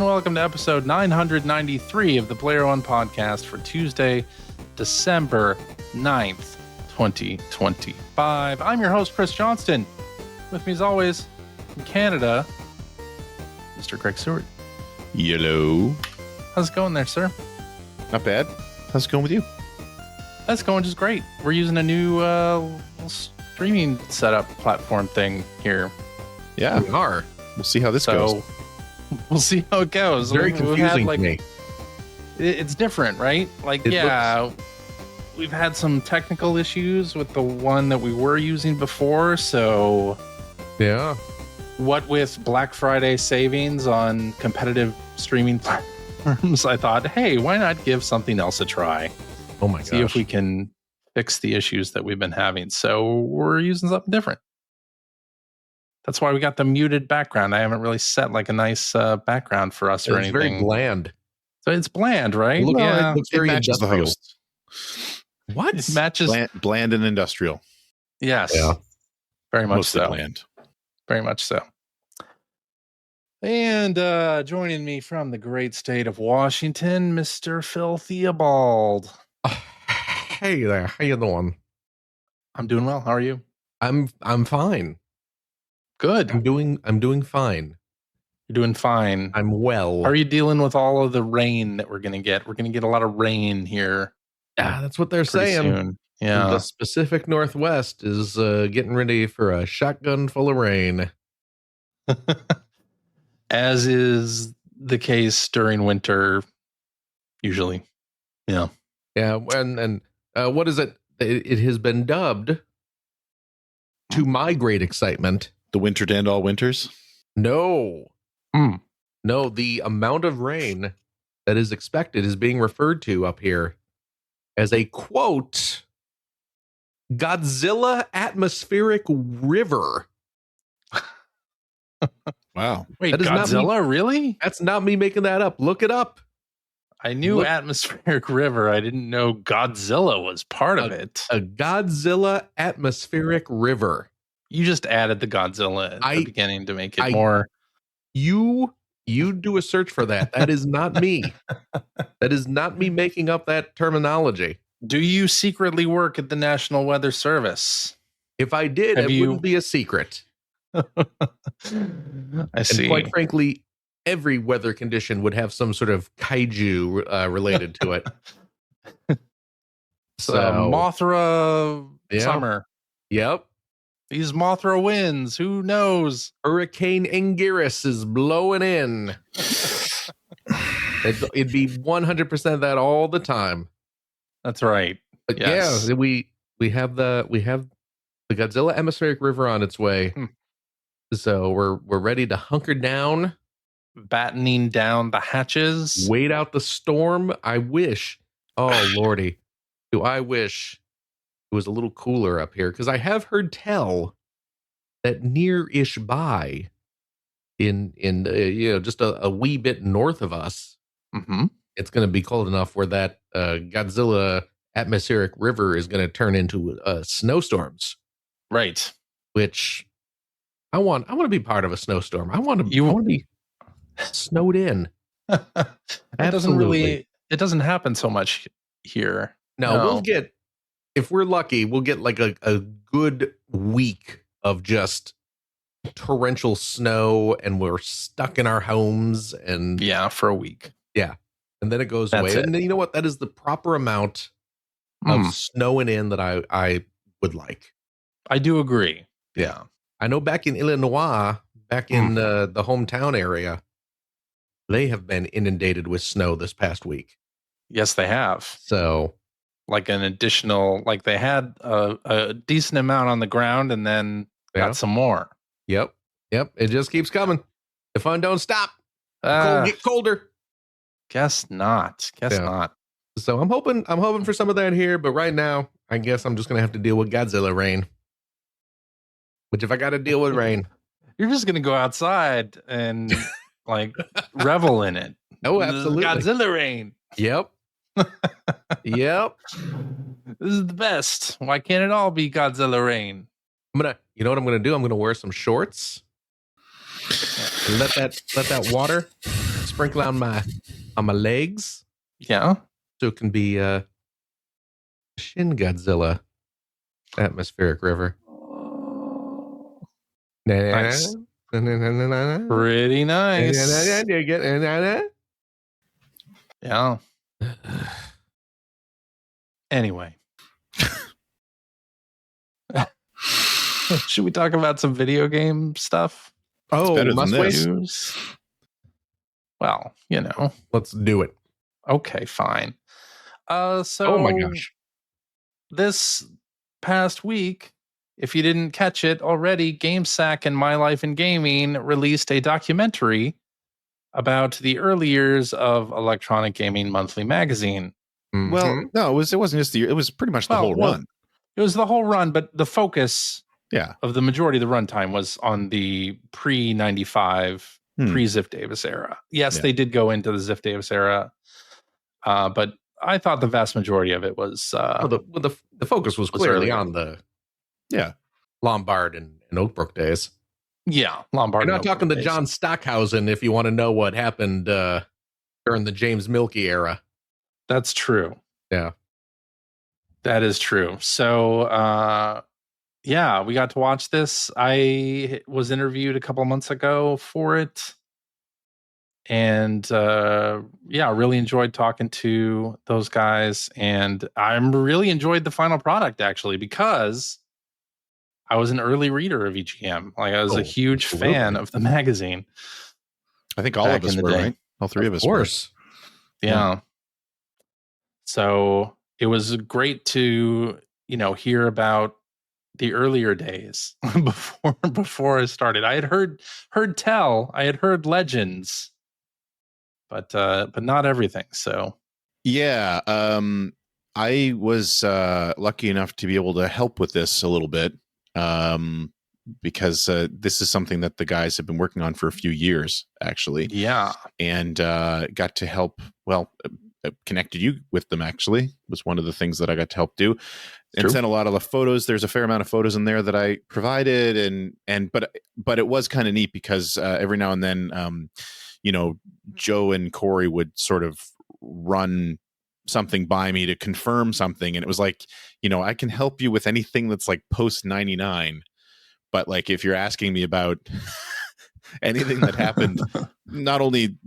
and welcome to episode 993 of the Player One podcast for Tuesday, December 9th, 2025. I'm your host, Chris Johnston. With me, as always, from Canada, Mr. Greg Stewart. Hello. How's it going there, sir? Not bad. How's it going with you? That's going just great. We're using a new streaming setup platform thing here. Yeah, We are. we'll see how this goes. We'll see how it goes. It's very confusing to me. It's different, right? Like, we've had some technical issues with the one that we were using before. So, Yeah. what with Black Friday savings on competitive streaming platforms, I thought, hey, why not give something else a try? Oh my See if we can fix the issues that we've been having. So we're using something different. That's why we got the muted background. I haven't really set like a nice background for us or It's anything. very bland. So it's bland, right? Look, Yeah. it looks It very matches the industrial. host. What? It matches. Bland and industrial. Yes. Yeah. Very much Mostly so. bland. Very much so. And joining me from the great state of Washington, Mr. Phil Theobald. Hey there. How you doing? I'm doing well. How are you? I'm fine. Good. I'm doing fine. You're doing fine. I'm well. How are you dealing with all of the rain that we're going to get? We're going to get a lot of rain here. That's what they're pretty saying. soon. Yeah. The Pacific Northwest is getting ready for a shotgun full of rain. As is the case during winter, usually. Yeah. Yeah, and what is it? It has been dubbed, to my great excitement. The winter to end all winters. No. Hmm. No, the amount of rain that is expected is being referred to up here as a, quote, Godzilla atmospheric river. Wow. Wait, That is not Godzilla, really? That's not me making that up. Look it up. I knew Look- atmospheric river. I didn't know Godzilla was part of it. A Godzilla atmospheric river. You just added the Godzilla at the I- beginning to make it I- more. You do a search for that. That is not me. That is not me making up that terminology. Do you secretly work at the National Weather Service? If I did, Have it you- wouldn't be a secret. I And see. quite frankly, every weather condition would have some sort of kaiju related to it. So Mothra Yeah. summer. Yep. These Mothra winds. Who knows? Hurricane Anguirus is blowing in. It'd be 100% that all the time. That's right. But Yes. yeah, we have the Godzilla atmospheric river on its way. Hmm. So we're ready to hunker down, Battening down the hatches. wait out the storm. I wish. Oh lordy, do I wish it was a little cooler up here, because I have heard tell that near-ish by in just a wee bit north of us, Mm-hmm. it's going to be cold enough where that Godzilla atmospheric river is going to turn into snowstorms, Right. which I want to be part of a snowstorm. I want to You- be snowed in. It doesn't Absolutely. it doesn't happen so much here. No, No. we'll get, if we're lucky, we'll get like a good week of just torrential snow, and we're stuck in our homes, and Yeah, for a week. and then it goes That's away. it. And then, you know what? That is the proper amount Hmm. of snowing in that I would like. I do agree. Yeah. I know back in Illinois, back in the hometown area, they have been inundated with snow this past week. Yes, they have. So Like an additional, like they had a decent amount on the ground and then yeah. got some more. Yep. It just keeps coming. The fun don't stop. The Uh, cold get colder. guess not. Guess Yeah. not. So I'm hoping for some of that here, but right now, I guess I'm just gonna have to deal with Godzilla rain. Which, if I got to deal with rain, You're just gonna go outside and like revel in it. oh, absolutely. Godzilla rain. Yep. Yep. This is the best. Why can't it all be Godzilla rain? You know what I'm gonna do? I'm gonna wear some shorts. Let that water sprinkle on my legs, Yeah. so it can be Shin Godzilla atmospheric river. Nice. Pretty nice. Yeah. Anyway. Should we talk about some video game stuff? Oh, better than must we? this. News? Well, Let's do it. Okay, fine. So Oh my gosh. this past week, if you didn't catch it already, GameSack and My Life in Gaming released a documentary about the early years of Electronic Gaming Monthly magazine. Well, no, it wasn't just it was pretty much the whole run. It was the whole run, but the focus of the majority of the runtime was on the pre-95, pre-Ziff Davis era. Yes, they did go into the Ziff Davis era, but I thought the vast majority of it was... the focus was clearly on the Lombard and Oakbrook days. Yeah, Lombard. You're not talking to John Stockhausen if you want to know what happened during the James Milkey era. That's true. Yeah. That is true. So, we got to watch this. I was interviewed a couple months ago for it. And really enjoyed talking to those guys. And I really enjoyed the final product, actually, because I was an early reader of EGM. Like, I was a huge fan of the magazine. I think all of us were, right? All three of us were. Of course. Yeah. So it was great to, hear about the earlier days before I started. I had heard legends, but not everything. So yeah, I was lucky enough to be able to help with this a little bit, because this is something that the guys have been working on for a few years, actually. Yeah, and got to help. Well, connected you with them, actually, was one of the things that I got to help do. And sent a lot of the photos. There's a fair amount of photos in there that I provided, but it was kind of neat because every now and then, Joe and Corey would sort of run something by me to confirm something, and it was like, I can help you with anything that's like post 99, but like if you're asking me about anything that happened, not only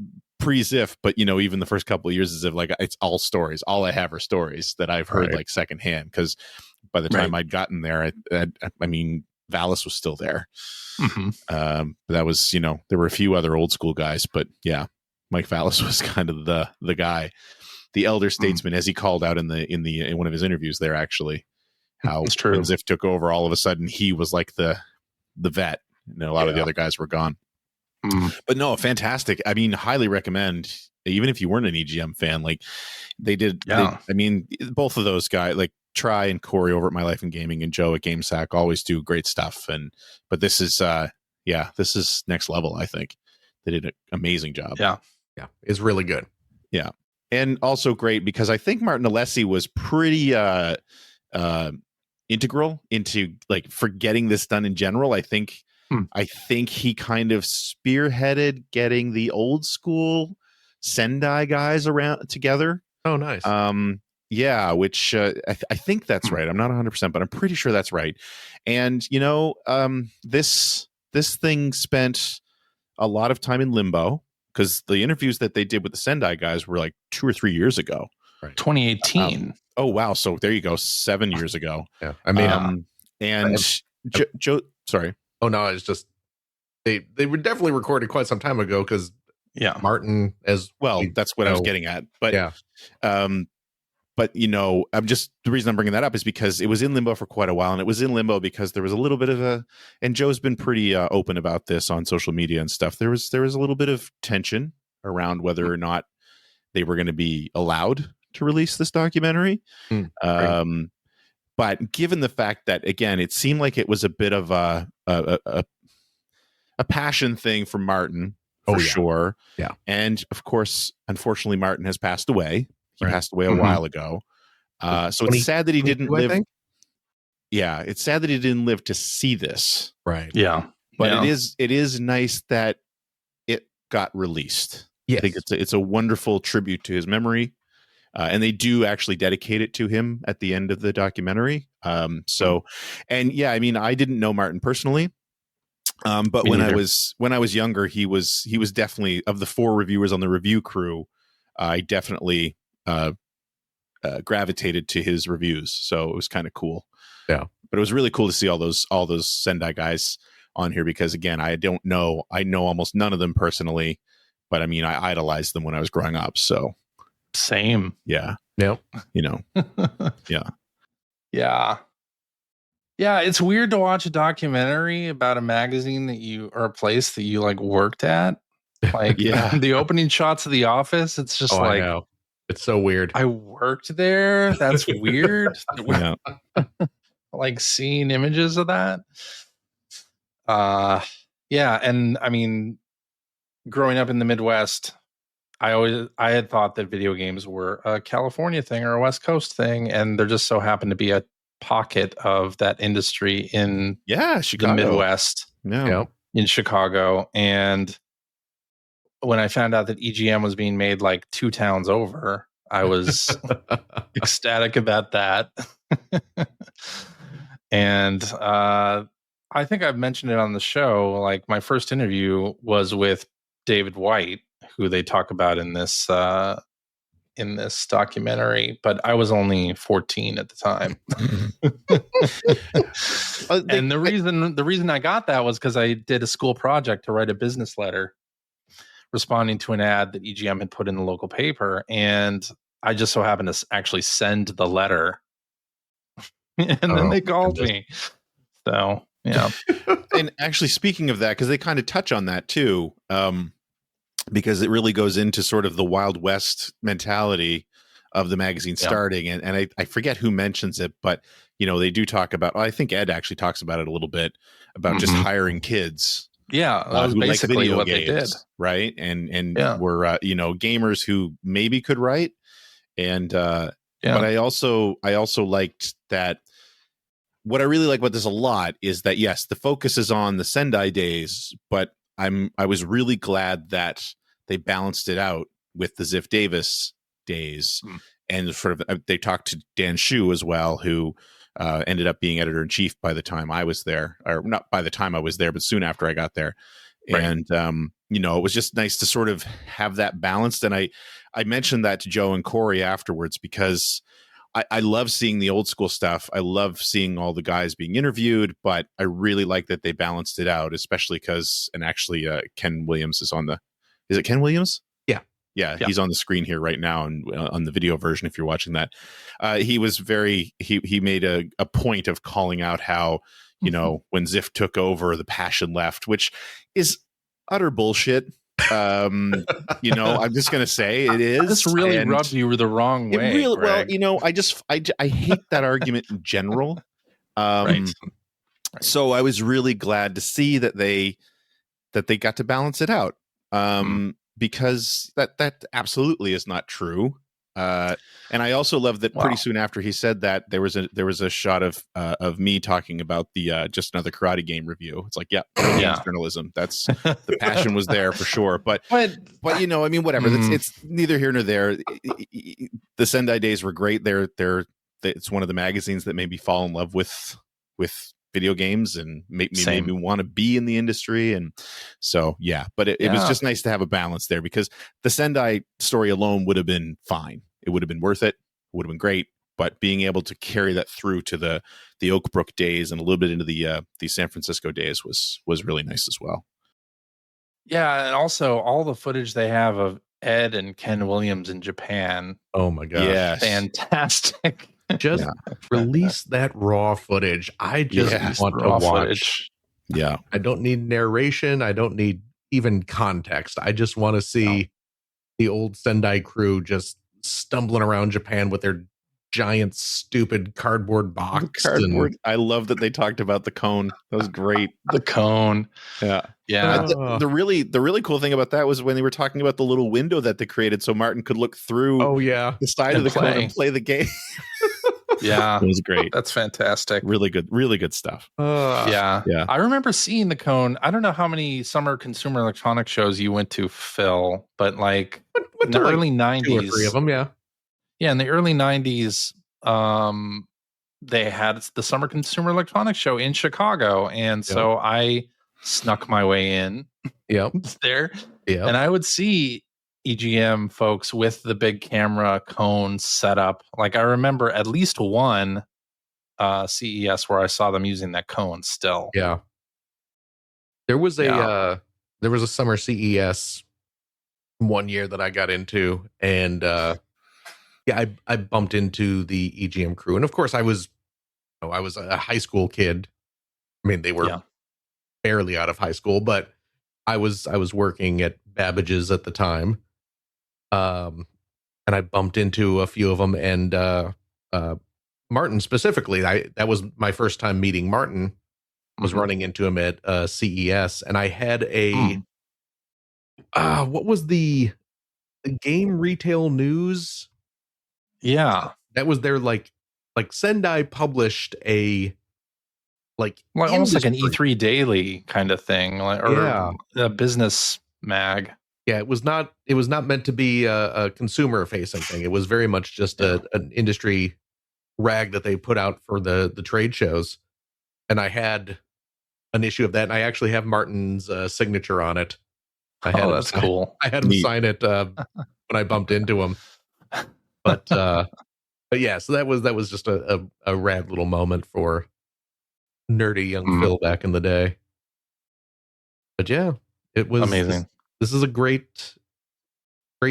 pre-Ziff, but even the first couple of years of Ziff, like it's all stories. All I have are stories that I've heard like secondhand, because by the time I'd gotten there, I mean, Valis was still there. That was, there were a few other old school guys, but yeah, Mike Valis was kind of the guy, the elder statesman, as he called out in one of his interviews there, actually, how when Ziff took over, all of a sudden he was like the vet, and a lot of the other guys were gone. But no, fantastic. I mean, highly recommend, even if you weren't an EGM fan, like they did. I mean, both of those guys, like Try and Corey over at My Life in Gaming and Joe at GameSack, always do great stuff. But this is, this is next level. I think they did an amazing job. Yeah. It's really good. Yeah. And also great because I think Martin Alessi was pretty, integral into like for getting this done in general. I think he kind of spearheaded getting the old school Sendai guys around together. Oh, nice. Which I think that's right. I'm not 100%, but I'm pretty sure that's right. And this thing spent a lot of time in limbo because the interviews that they did with the Sendai guys were like 2 or 3 years ago. Right. 2018. Oh wow! So there you go, 7 years ago. Yeah, I mean, Joe. Sorry. Oh no, it's just they were definitely recorded quite some time ago because Martin as well. That's what I was getting at. But but I'm just the reason I'm bringing that up is because it was in limbo for quite a while, and it was in limbo because there was a little bit of and Joe's been pretty open about this on social media and stuff. There was a little bit of tension around whether or not they were going to be allowed to release this documentary. But given the fact that, again, it seemed like it was a bit of a passion thing for Martin, for sure. Yeah. And of course, unfortunately, Martin has passed away. He passed away a while ago. So it's sad that he didn't live. Yeah. It's sad that he didn't live to see this. Right. Yeah. But it is nice that it got released. Yes. I think it's a wonderful tribute to his memory. And they do actually dedicate it to him at the end of the documentary. And yeah, I mean, I didn't know Martin personally. But Me when neither. I was younger, he was definitely, of the 4 reviewers on the review crew, I definitely gravitated to his reviews. So it was kind of cool. Yeah. But it was really cool to see all those Sendai guys on here, because again, I know almost none of them personally, but I mean, I idolized them when I was growing up. So Same. yeah. Yep. You know. Yeah. Yeah. Yeah, it's weird to watch a documentary about a magazine that you, or a place that you like worked at. Like Yeah. the opening shots of The Office, it's just I like, know. It's so weird. I worked there. That's weird. Yeah. Like seeing images of that. Yeah, and I mean, growing up in the Midwest, I had thought that video games were a California thing or a West Coast thing, and there just so happened to be a pocket of that industry in Chicago. the Midwest. Yep. In Chicago. And when I found out that EGM was being made like 2 towns over, I was ecstatic about that. And I think I've mentioned it on the show. Like my first interview was with David White, who they talk about in this documentary, but I was only 14 at the time. And the reason I got that was because I did a school project to write a business letter responding to an ad that EGM had put in the local paper, and I just so happened to actually send the letter, and then they called me. So yeah. And actually, speaking of that, because they kind of touch on that too, because it really goes into sort of the Wild West mentality of the magazine starting. And I forget who mentions it, but you know, they do talk about, I think Ed actually talks about it a little bit, about just hiring kids. Yeah, that was basically what they did. Right. And were, you know, gamers who maybe could write. And but I also liked that. What I really like about this a lot is that, yes, the focus is on the Sendai days, but I was really glad that they balanced it out with the Ziff Davis days. And sort of they talked to Dan Shu as well, who ended up being editor-in-chief by the time I was there, or not by the time I was there, but soon after I got there. Right. And you know, it was just nice to sort of have that balanced. And I mentioned that to Joe and Corey afterwards, because I love seeing the old school stuff. I love seeing all the guys being interviewed, but I really like that they balanced it out, especially because, and actually Ken Williams is is it Ken Williams? Yeah. He's on the screen here right now, and on the video version, if you're watching that, he was he made a point of calling out how, you know, when Ziff took over, the passion left, which is utter bullshit. You know, I'm just gonna say it is. This really rubbed you the wrong way. It really, well, you know, I hate that argument in general. Right. So I was really glad to see that they got to balance it out. Because that absolutely is not true. And I also love that pretty soon after he said that, there was a shot of me talking about the Just Another Karate Game review. It's like, journalism. That's the passion was there for sure. But you know, I mean, whatever. It's neither here nor there. The Sendai days were great. It's one of the magazines that made me fall in love with video games and made me want to be in the industry. And so, but it was just nice to have a balance there, because the Sendai story alone would have been fine. It would have been worth it. Would have been great. But being able to carry that through to the Oakbrook days and a little bit into the San Francisco days was really nice as well. Yeah. And also all the footage they have of Ed and Ken Williams in Japan. Oh my gosh. Yes. Fantastic. Just release that raw footage. I just want to watch. Footage. Yeah. I don't need narration. I don't need even context. I just want to see the old Sendai crew just stumbling around Japan with their giant, stupid cardboard box. I love that they talked about the cone. That was great. The cone. Yeah. The really cool thing about that was when they were talking about the little window that they created so Martin could look through the side of the cone and play the game. Yeah. It was great. That's fantastic. Really good stuff. Yeah. Yeah. I remember seeing the cone. I don't know how many summer consumer electronics shows you went to, Phil, but like in the early 90s. 2 or 3 of them, yeah. Yeah, in the early 90s, they had the Summer Consumer Electronics Show in Chicago. And so I snuck my way in there. Yeah. And I would see EGM folks with the big camera cone set up. Like I remember at least one CES where I saw them using that cone still. Yeah. There was a summer CES one year that I got into, and I bumped into the EGM crew. And of course I was a high school kid. I mean, they were barely out of high school, but I was working at Babbage's at the time. And I bumped into a few of them, and Martin specifically. That was my first time meeting Martin. Was running into him at CES, and I had a what was the Game Retail News? Yeah, that was their like Sendai published a almost like an E3 daily kind of thing, or a business mag. Yeah, it was not meant to be a consumer facing thing. It was very much just an industry rag that they put out for the trade shows. And I had an issue of that, and I actually have Martin's signature on it. That's cool. I had him sign it when I bumped into him. But yeah, so that was just a rad little moment for nerdy young Phil back in the day. But yeah, it was amazing. This is a great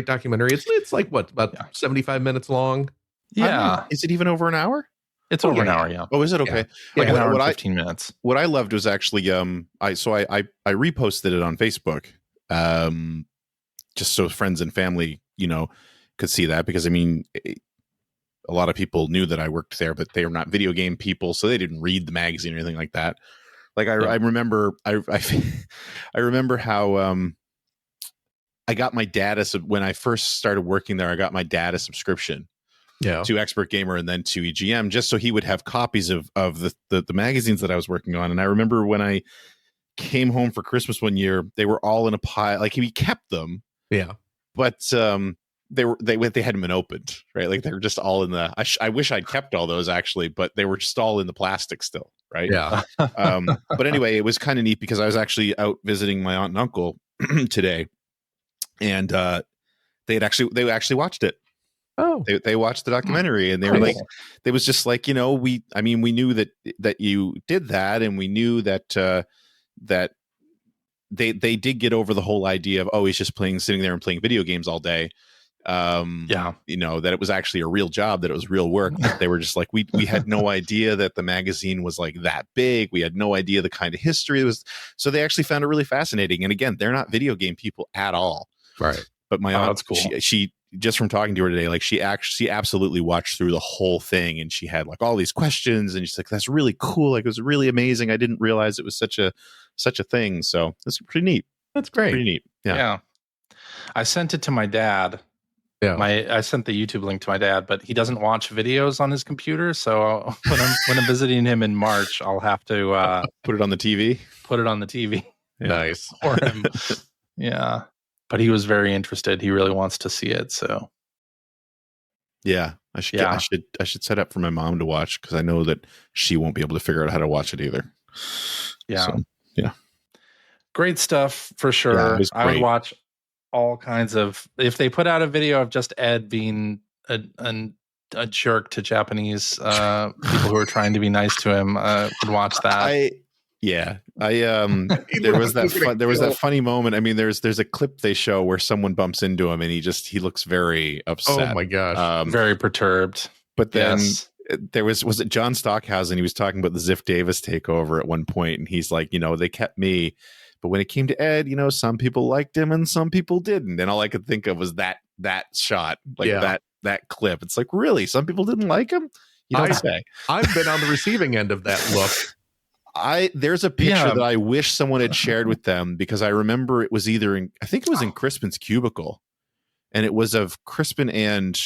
documentary. It's like what, about 75 minutes long? Yeah. Is it even over an hour? It's over an hour, yeah. Oh, is it? Okay. Like an hour and 15 minutes. What I loved was actually I reposted it on Facebook. Just so friends and family, could see that, because I mean, a lot of people knew that I worked there, but they were not video game people, so they didn't read the magazine or anything like that. Like I remember I remember how I got my dad when I first started working there, I got my dad a subscription to Expert Gamer and then to EGM, just so he would have copies of the magazines that I was working on. And I remember when I came home for Christmas one year, they were all in a pile. Like, he kept them, but they hadn't been opened, right? Like, they were just all in the. I wish I'd kept all those, actually, but they were just all in the plastic still, right? Yeah. But anyway, it was kind of neat because I was actually out visiting my aunt and uncle today, and they actually watched it. Oh, they watched the documentary, and they were like, they was just like, we knew that you did that, and we knew that that they did get over the whole idea of, oh, he's just sitting there and playing video games all day. That it was actually a real job, that it was real work. They were just like, we had no idea that the magazine was like that big. We had no idea the kind of history it was. So they actually found it really fascinating. And again, they're not video game people at all. Right. But my aunt, that's cool. She just from talking to her today, like she absolutely watched through the whole thing, and she had like all these questions, and she's like, that's really cool. Like, it was really amazing. I didn't realize it was such a thing. So that's pretty neat. That's great. Pretty neat. Yeah. I sent it to my dad. Yeah. I sent the YouTube link to my dad, but he doesn't watch videos on his computer. So when I'm visiting him in March, I'll have to put it on the TV. Put it on the TV. Nice. For him. Yeah. But he was very interested. He really wants to see it. So yeah, I should set up for my mom to watch, because I know that she won't be able to figure out how to watch it either. Yeah. So, yeah. Great stuff for sure. Yeah, I would watch all kinds of, if they put out a video of just Ed being a jerk to Japanese people who are trying to be nice to him, would watch that. There was that funny moment. I mean, there's a clip they show where someone bumps into him, and he looks very upset. Oh my gosh. Very perturbed. But then there was it John Stockhausen? He was talking about the Ziff Davis takeover at one point, and he's like, they kept me, but when it came to Ed, some people liked him and some people didn't. And all I could think of was that shot, like that clip. It's like, really, some people didn't like him? You don't say. I've been on the receiving end of that look. There's a picture that I wish someone had shared with them, because I remember it was I think it was in Crispin's cubicle, and it was of Crispin and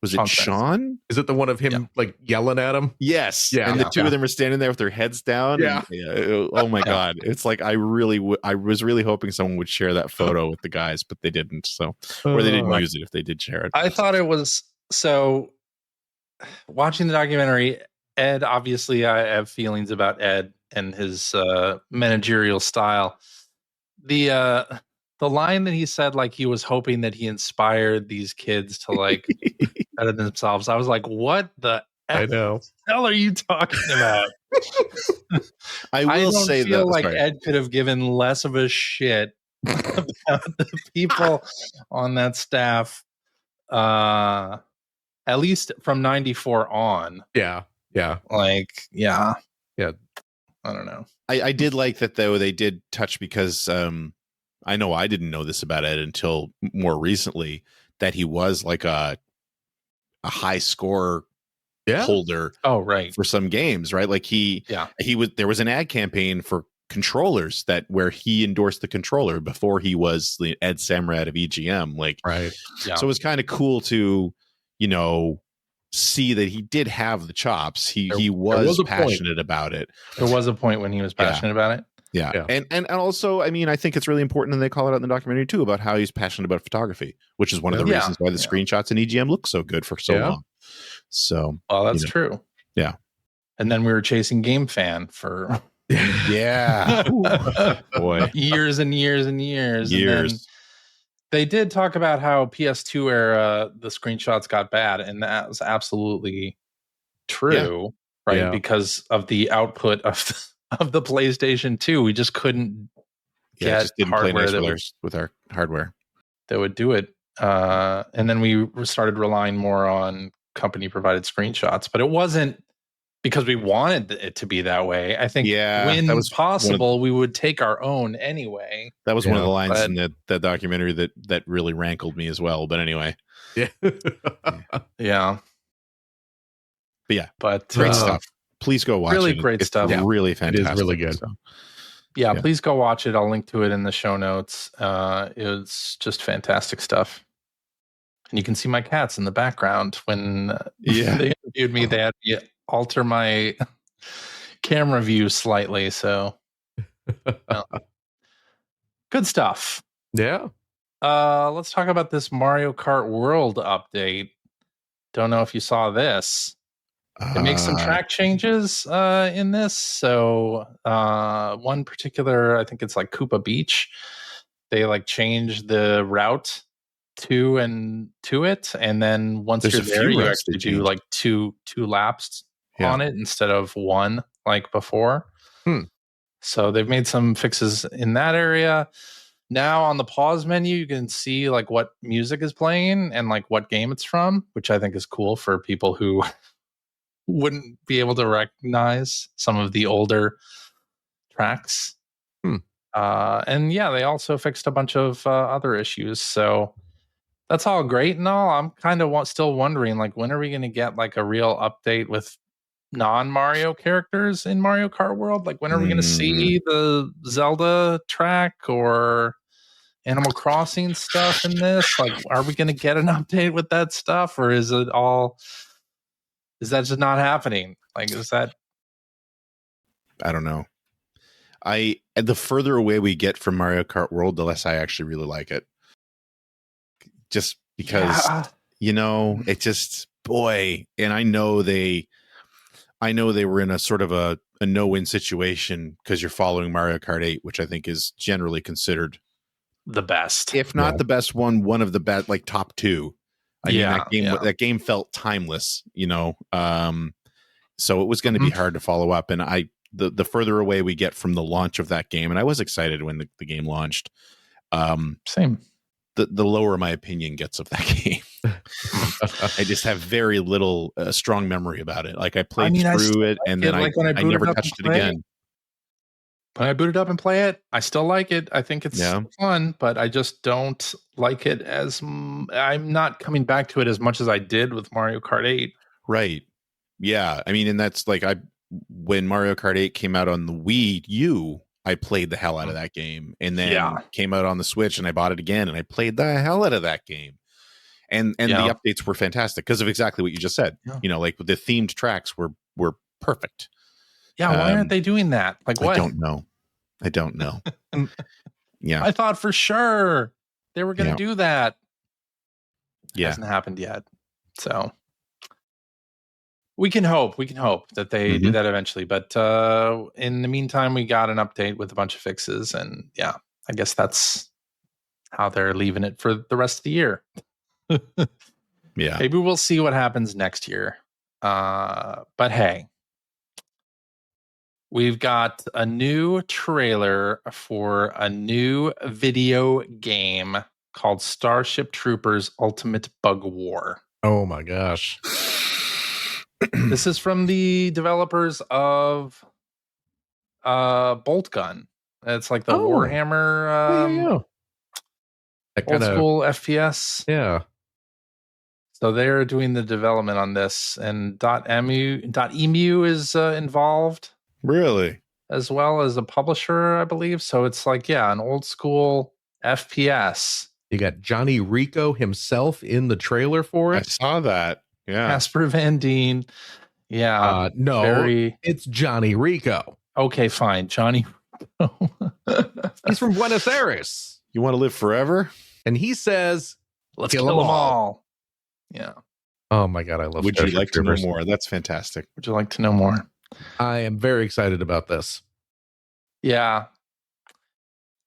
Was it Sean? Is it the one of him like yelling at him? Yes. Yeah. And the two of them are standing there with their heads down. Yeah. And, oh my God. It's like I was really hoping someone would share that photo with the guys, but they didn't. So, or they didn't use it if they did share it. I thought it was so. Watching the documentary, Ed, obviously, I have feelings about Ed and his managerial style. The line that he said, like he was hoping that he inspired these kids to like better themselves. I was like, what the I know. hell are you talking about? I will say that feel like Ed could have given less of a shit about the people on that staff. At least from 94 on. Yeah. Like, yeah. I don't know. I did like that though. They did touch because I know I didn't know this about Ed until more recently, that he was like a high score holder. Oh, right. For some games, right? Like there was an ad campaign for controllers where he endorsed the controller before he was the Ed Samrat of EGM. Like, right. Yeah. So it was kind of cool to, see that he did have the chops. He was passionate about it. There was a point when he was passionate about it. Yeah. And also, I mean, I think it's really important, and they call it out in the documentary too, about how he's passionate about photography, which is one of the reasons why the screenshots in EGM look so good for so long. So, that's true. Yeah. And then we were chasing Game Fan for boy, years and years and years. And then they did talk about how PS2 era the screenshots got bad, and that was absolutely true, right? Yeah. Because of the output of the PlayStation 2, we just couldn't get just didn't hardware play nice with our hardware that would do it. And then we started relying more on company provided screenshots, but it wasn't because we wanted it to be that way. I think when that was possible, we would take our own anyway. That was one of the lines in that documentary that really rankled me as well. But anyway. Yeah. Yeah. But great stuff. Please go watch it. Really great stuff. It's really fantastic. It is really good. So. Yeah, please go watch it. I'll link to it in the show notes. It's just fantastic stuff. And you can see my cats in the background when they interviewed me. They had me alter my camera view slightly. So good stuff. Yeah. Let's talk about this Mario Kart World update. Don't know if you saw this. They make some track changes in this. So one particular, I think it's like Koopa Beach. They like change the route to it, and then once you're there, you actually do like two laps on it instead of one like before. So they've made some fixes in that area. Now on the pause menu, you can see like what music is playing and like what game it's from, which I think is cool for people who wouldn't be able to recognize some of the older tracks. And they also fixed a bunch of other issues. So that's all great and all. I'm kind of still wondering, like, when are we going to get like a real update with non-Mario characters in Mario Kart World? Like, when are we going to see the Zelda track or Animal Crossing stuff in this? Like, are we going to get an update with that stuff, or is that just not happening? Like, is that? I don't know. The further away we get from Mario Kart World, the less I actually really like it. Just because, it just, boy, and I know they were in a sort of a no-win situation because you're following Mario Kart 8, which I think is generally considered the best, if not the best one of the best, like top two. I mean, that game felt timeless, so it was going to be hard to follow up. And the further away we get from the launch of that game, and I was excited when the game launched. Same. The lower my opinion gets of that game. I just have very little strong memory about it. Like I played through it, and then I never touched it again. When I boot it up and play it, I still like it. I think it's fun, but I just don't like it as I'm not coming back to it as much as I did with Mario Kart 8. Right. Yeah. I mean, and that's like when Mario Kart 8 came out on the Wii U, I played the hell out of that game, and then came out on the Switch, and I bought it again, and I played the hell out of that game. and the updates were fantastic because of exactly what you just said. Yeah. Like the themed tracks were perfect. Yeah, why aren't they doing that? Like, what? I don't know. Yeah, I thought for sure they were going to do that. Yeah, hasn't happened yet. So we can hope that they do that eventually. But in the meantime, we got an update with a bunch of fixes, and I guess that's how they're leaving it for the rest of the year. Yeah, maybe we'll see what happens next year. But hey, we've got a new trailer for a new video game called Starship Troopers Ultimate Bug War. Oh my gosh. This is from the developers of Bolt Gun. It's like the Warhammer old school FPS. Yeah. So they're doing the development on this, and .emu is involved. Really? As well as a publisher, I believe. So it's like, an old school FPS. You got Johnny Rico himself in the trailer for it. I saw that. Yeah. Casper Van Dien. Yeah. No, it's Johnny Rico. Okay, fine. Johnny Rico. He's from Buenos Aires. You want to live forever? And he says, let's kill them all. Yeah. Oh my God, I love Would you like to know more? That's fantastic. Would you like to know more? I am very excited about this. Yeah.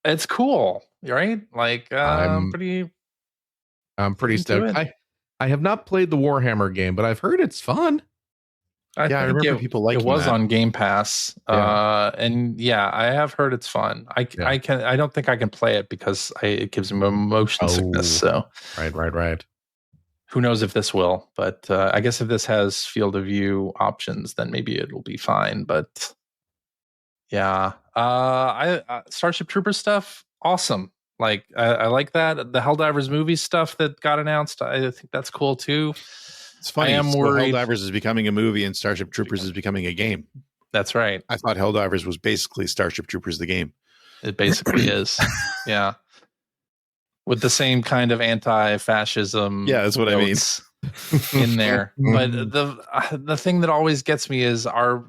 It's cool, right? Like, I'm pretty stoked. I have not played the Warhammer game, but I've heard it's fun. I remember people liking it. It was on Game Pass. And I have heard it's fun. I don't think I can play it because it gives me motion sickness. So Right. Who knows if this will, but I guess if this has field of view options, then maybe it'll be fine. But Starship Troopers stuff, awesome. Like I like that. The Helldivers movie stuff that got announced, I think that's cool too. It's funny. I am worried. Helldivers is becoming a movie and Starship Troopers is becoming a game. That's right. I thought Helldivers was basically Starship Troopers the game. It basically is. Yeah. With the same kind of anti-fascism. Yeah, that's what I mean. In there. But the thing that always gets me is are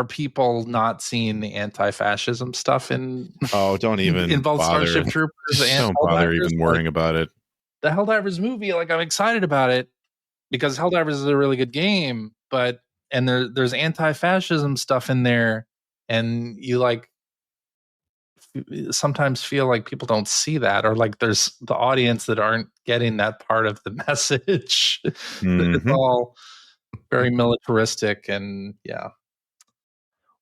people not seeing the anti-fascism stuff in don't even in both bother. Starship Troopers and don't bother even worrying about it. The Helldivers movie, like, I'm excited about it because Helldivers is a really good game, but there's anti-fascism stuff in there, and you like sometimes feel like people don't see that, or like there's the audience that aren't getting that part of the message. It's all very militaristic, and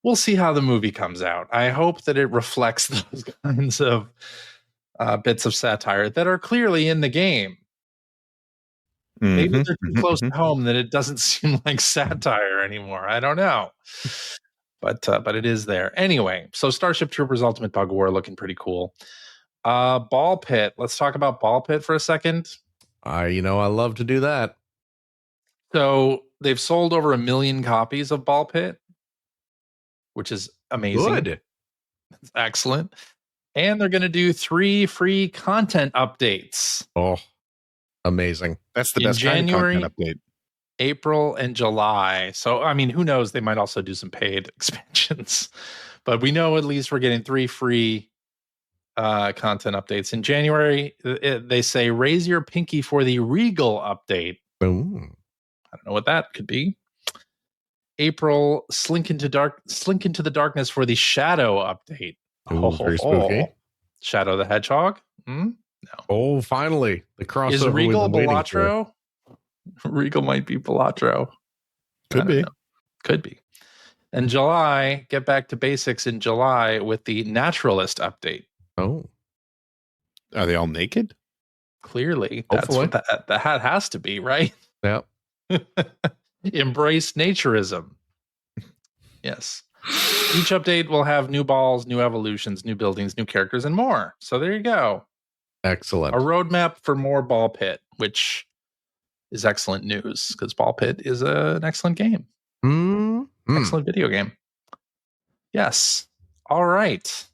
we'll see how the movie comes out. I hope that it reflects those kinds of bits of satire that are clearly in the game. Maybe they're too close to home that it doesn't seem like satire anymore. I don't know. But it is there. Anyway, so Starship Troopers Ultimate Bug War looking pretty cool. Ball Pit. Let's talk about Ball Pit for a second. I love to do that. So they've sold over 1 million copies of Ball Pit, which is amazing. Good. That's excellent. And they're going to do 3 free content updates. Oh, amazing. That's the best January, kind of content update. April and July. So, I mean, who knows? They might also do some paid expansions. But we know at least we're getting 3 free content updates. In January, they say, raise your pinky for the Regal update. Boom. I don't know what that could be. April, slink into the darkness for the Shadow update. Very spooky. Shadow the Hedgehog? No. Oh, finally. The crossover. Is Regal Balatro? Regal might be Balatro. Could be. Could be. And July, get back to basics in July with the Naturalist update. Oh. Are they all naked? Clearly. Hopefully. That's what the hat has to be, right? Yep. Embrace naturism. Yes. Each update will have new balls, new evolutions, new buildings, new characters, and more. So there you go. Excellent. A roadmap for more Ball Pit, which is excellent news because Ball Pit is an excellent game. Excellent video game. Yes. All right.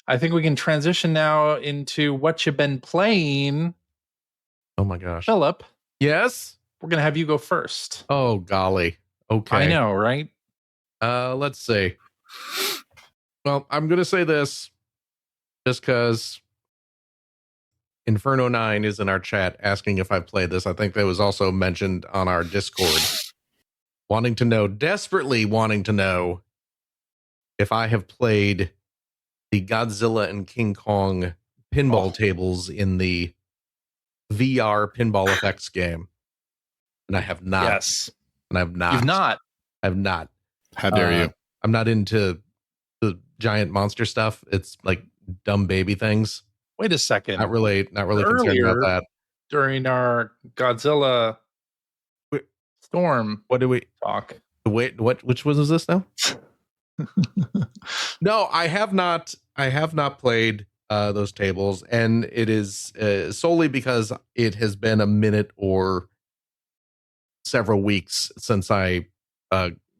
I think we can transition now into what you've been playing. Oh my gosh. Philip, Yes. we're gonna have you go first. Oh golly. Okay. I know, right? Let's see. Well, I'm gonna say this just because Inferno 9 is in our chat asking if I've played this. I think that was also mentioned on our Discord. Desperately wanting to know if I have played the Godzilla and King Kong pinball tables in the VR Pinball Effects game. And I have not. Yes. And I've not. You've not. I've not. How dare you? I'm not into the giant monster stuff. It's like dumb baby things. Wait a second. Not really concerned Earlier, about that. During our Godzilla Storm What do we talk? wait? Which was this now? No, I have not. I have not played those tables, and it is solely because it has been a minute or several weeks since I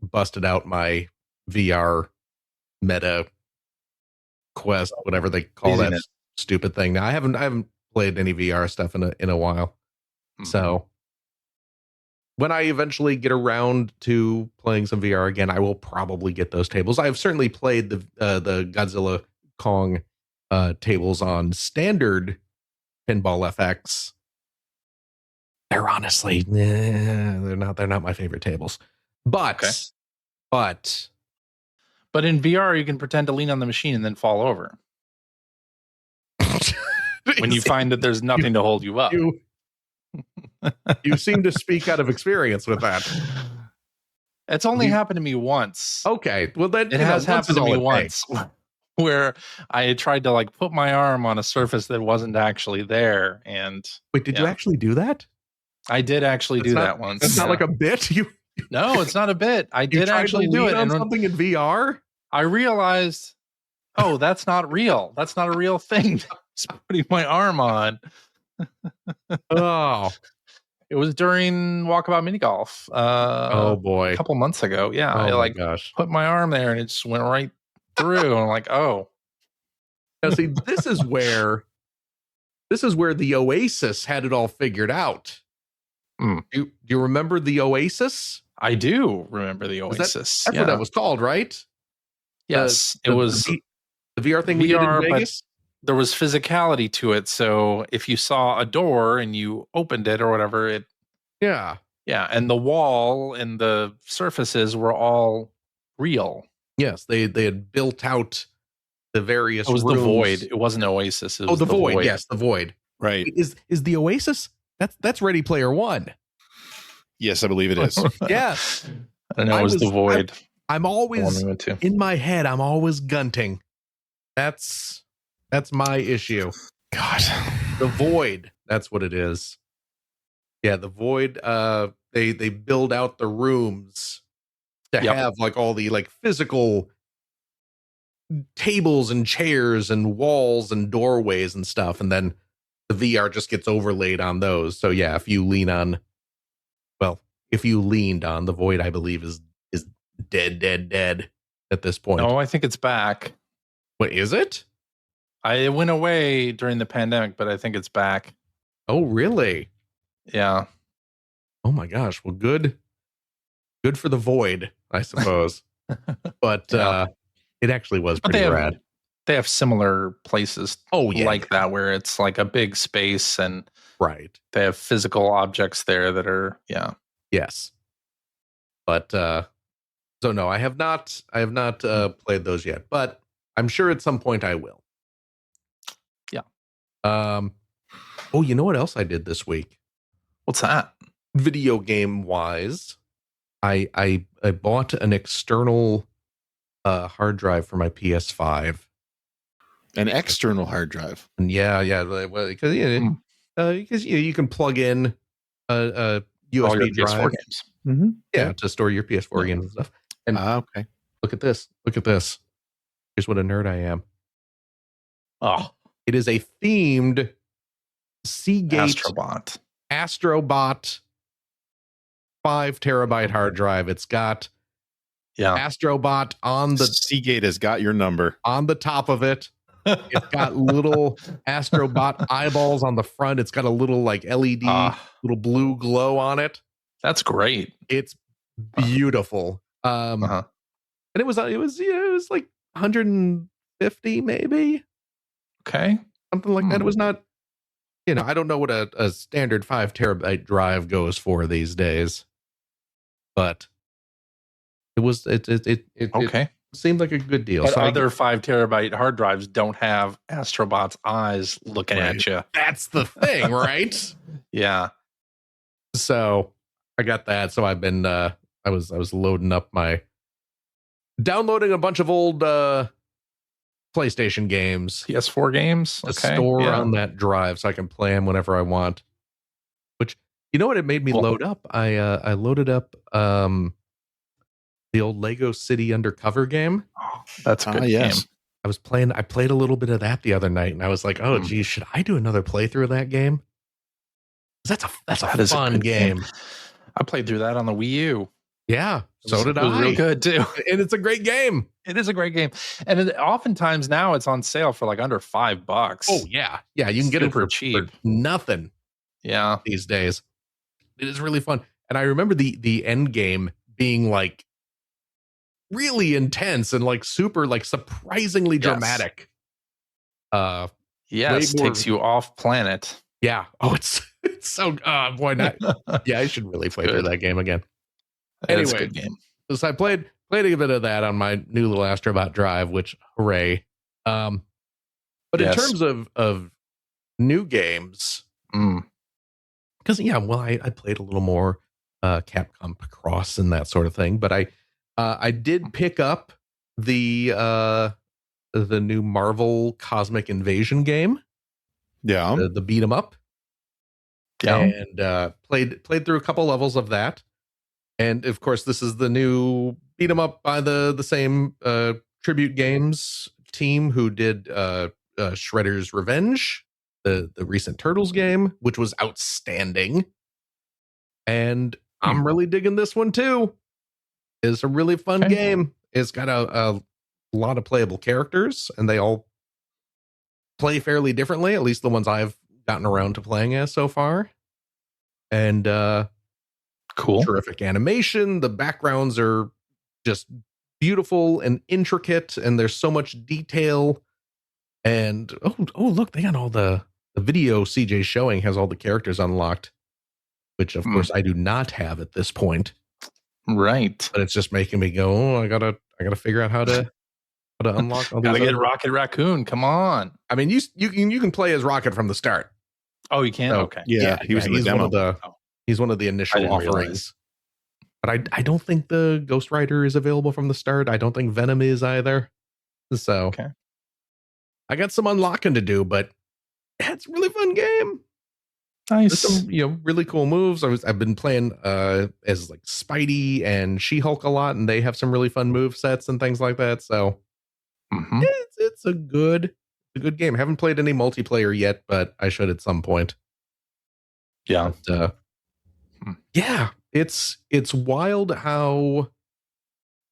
busted out my VR meta quest, whatever they call that stupid thing. Now I haven't played any VR stuff in a while. Mm-hmm. So when I eventually get around to playing some VR again, I will probably get those tables. I've certainly played the Godzilla Kong tables on standard Pinball FX. They're honestly, they're not my favorite tables. But in VR, you can pretend to lean on the machine and then fall over. When you find that there's nothing to hold you up. You seem to speak out of experience with that. It's only happened to me once. Okay. Well, then it has happened to me once where I tried to like put my arm on a surface that wasn't actually there. And wait, did you actually do that? I did actually do that once. It's not like a bit. No, it's not a bit. I did actually do it. On something in VR? I realized, oh, that's not real. That's not a real thing. Just putting my arm on. Oh, it was during Walkabout Mini Golf. Oh boy, a couple months ago. Yeah, I put my arm there and it just went right through. And I'm like, oh. Now see, this is where the Oasis had it all figured out. Do you remember the Oasis? I do remember the Oasis. That's what that was called, right? Yes, it was the VR thing we did in Vegas. There was physicality to it. So if you saw a door and you opened it or whatever, yeah, and the wall and the surfaces were all real. Yes, they had built out the various. It was rooms. the void. It wasn't Oasis. It was the void. Yes, the void. Right. Is the Oasis? That's Ready Player One. Yes, I believe it is. Yes. I know it was the void. I'm always in my head. I'm always gunting. That's my issue. God, the void. That's what it is. Yeah, the void. They build out the rooms to have like all the like physical tables and chairs and walls and doorways and stuff, and then the VR just gets overlaid on those. So yeah, if you leaned on the void, I believe is dead at this point. Oh, I think it's back. What is it? It went away during the pandemic, but I think it's back. Oh, really? Yeah. Oh my gosh. Well, good for the void, I suppose. But it actually was pretty rad. They have similar places like that where it's like a big space and they have physical objects there that are Yes. But so no, I have not played those yet, but I'm sure at some point I will. Yeah. Oh, you know what else I did this week? What's that? Video game wise, I bought an external hard drive for my PS5. An external hard drive. And because you can plug in a USB drive. PS4 games. Mm-hmm. Yeah, to store your PS4 games and stuff. And okay. Look at this. Here's what a nerd I am. Oh, it is a themed Seagate Astrobot 5 terabyte hard drive. It's got Astrobot on the Seagate has got your number on the top of it. It's got little Astrobot eyeballs on the front. It's got a little like LED, little blue glow on it. That's great. It's beautiful. And it was like 150 maybe. Okay. Something like that. It was not, I don't know what a standard 5 terabyte drive goes for these days, but it seemed like a good deal. But so other 5 terabyte hard drives don't have Astrobot's eyes looking at you. That's the thing, right? Yeah. So I got that. So I've been I was downloading a bunch of old PlayStation games, PS4 games, to store on that drive so I can play them whenever I want. Which, you know what it made me load up? I loaded up the old Lego City Undercover game. Oh, that's a good game. I played a little bit of that the other night, and I was like, oh, geez, should I do another playthrough of that game? That's a fun game. I played through that on the Wii U. Yeah, so did I. It was real good, too. And it's a great game. It is a great game. And oftentimes now it's on sale for like under $5. Oh, yeah. Yeah, you can get it for cheap. For nothing. Yeah. These days. It is really fun. And I remember the end game being like really intense and like super, like surprisingly dramatic. Yes, takes you off planet. Yeah. Oh, it's so boy, yeah, I should really play through that game again. Anyway, it's a good game. So I played a bit of that on my new little Astrobot drive, which hooray. But in terms of new games, because I played a little more Capcom Cross and that sort of thing, but I did pick up the new Marvel Cosmic Invasion game. Yeah. The beat 'em up. Yeah. And played through a couple levels of that. And of course, this is the new beat 'em up by the same Tribute Games team who did Shredder's Revenge, the recent Turtles game, which was outstanding. And I'm really digging this one too. It's a really fun game. It's got a lot of playable characters, and they all play fairly differently, at least the ones I've gotten around to playing as so far. And cool. Terrific animation. The backgrounds are just beautiful and intricate, and there's so much detail. And oh look, they got all the video CJ showing has all the characters unlocked, which of course I do not have at this point. Right. But it's just making me go, oh, I gotta figure out how to unlock all these. Gotta get Rocket Raccoon. Come on. I mean, you can play as Rocket from the start. Oh, you can? So, okay. Yeah, he was in the demo. He's one of the initial offerings. But I don't think the Ghost Rider is available from the start. I don't think Venom is either. So I got some unlocking to do, but it's a really fun game. Nice. There's some, really cool moves. I've been playing as like Spidey and She-Hulk a lot, and they have some really fun move sets and things like that. So it's a good game. I haven't played any multiplayer yet, but I should at some point. Yeah. But, yeah, it's wild how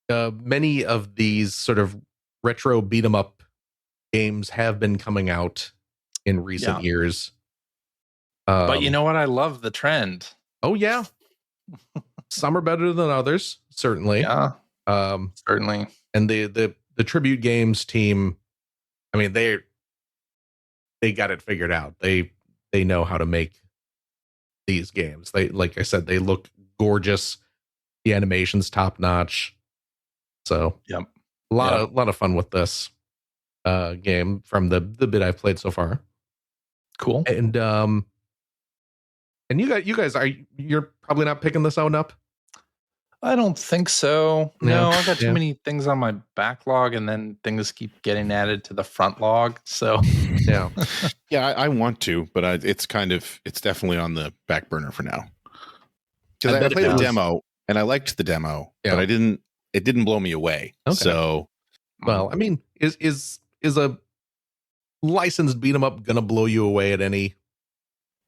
many of these sort of retro beat 'em up games have been coming out in recent years. But you know what? I love the trend. Oh yeah. Some are better than others, certainly. Yeah. Certainly. And the Tribute Games team, I mean, they got it figured out. They know how to make these games. They, like I said, they look gorgeous. The animation's top notch. So a lot of fun with this game from the bit I've played so far. Cool. And you guys you're probably not picking this one up? I don't think so. No, I've got too many things on my backlog, and then things keep getting added to the front log. So I want to, but it's definitely on the back burner for now. Because I played the demo and I liked the demo, but it didn't blow me away. Okay. So, well, I mean, is a licensed beat 'em up gonna blow you away at any?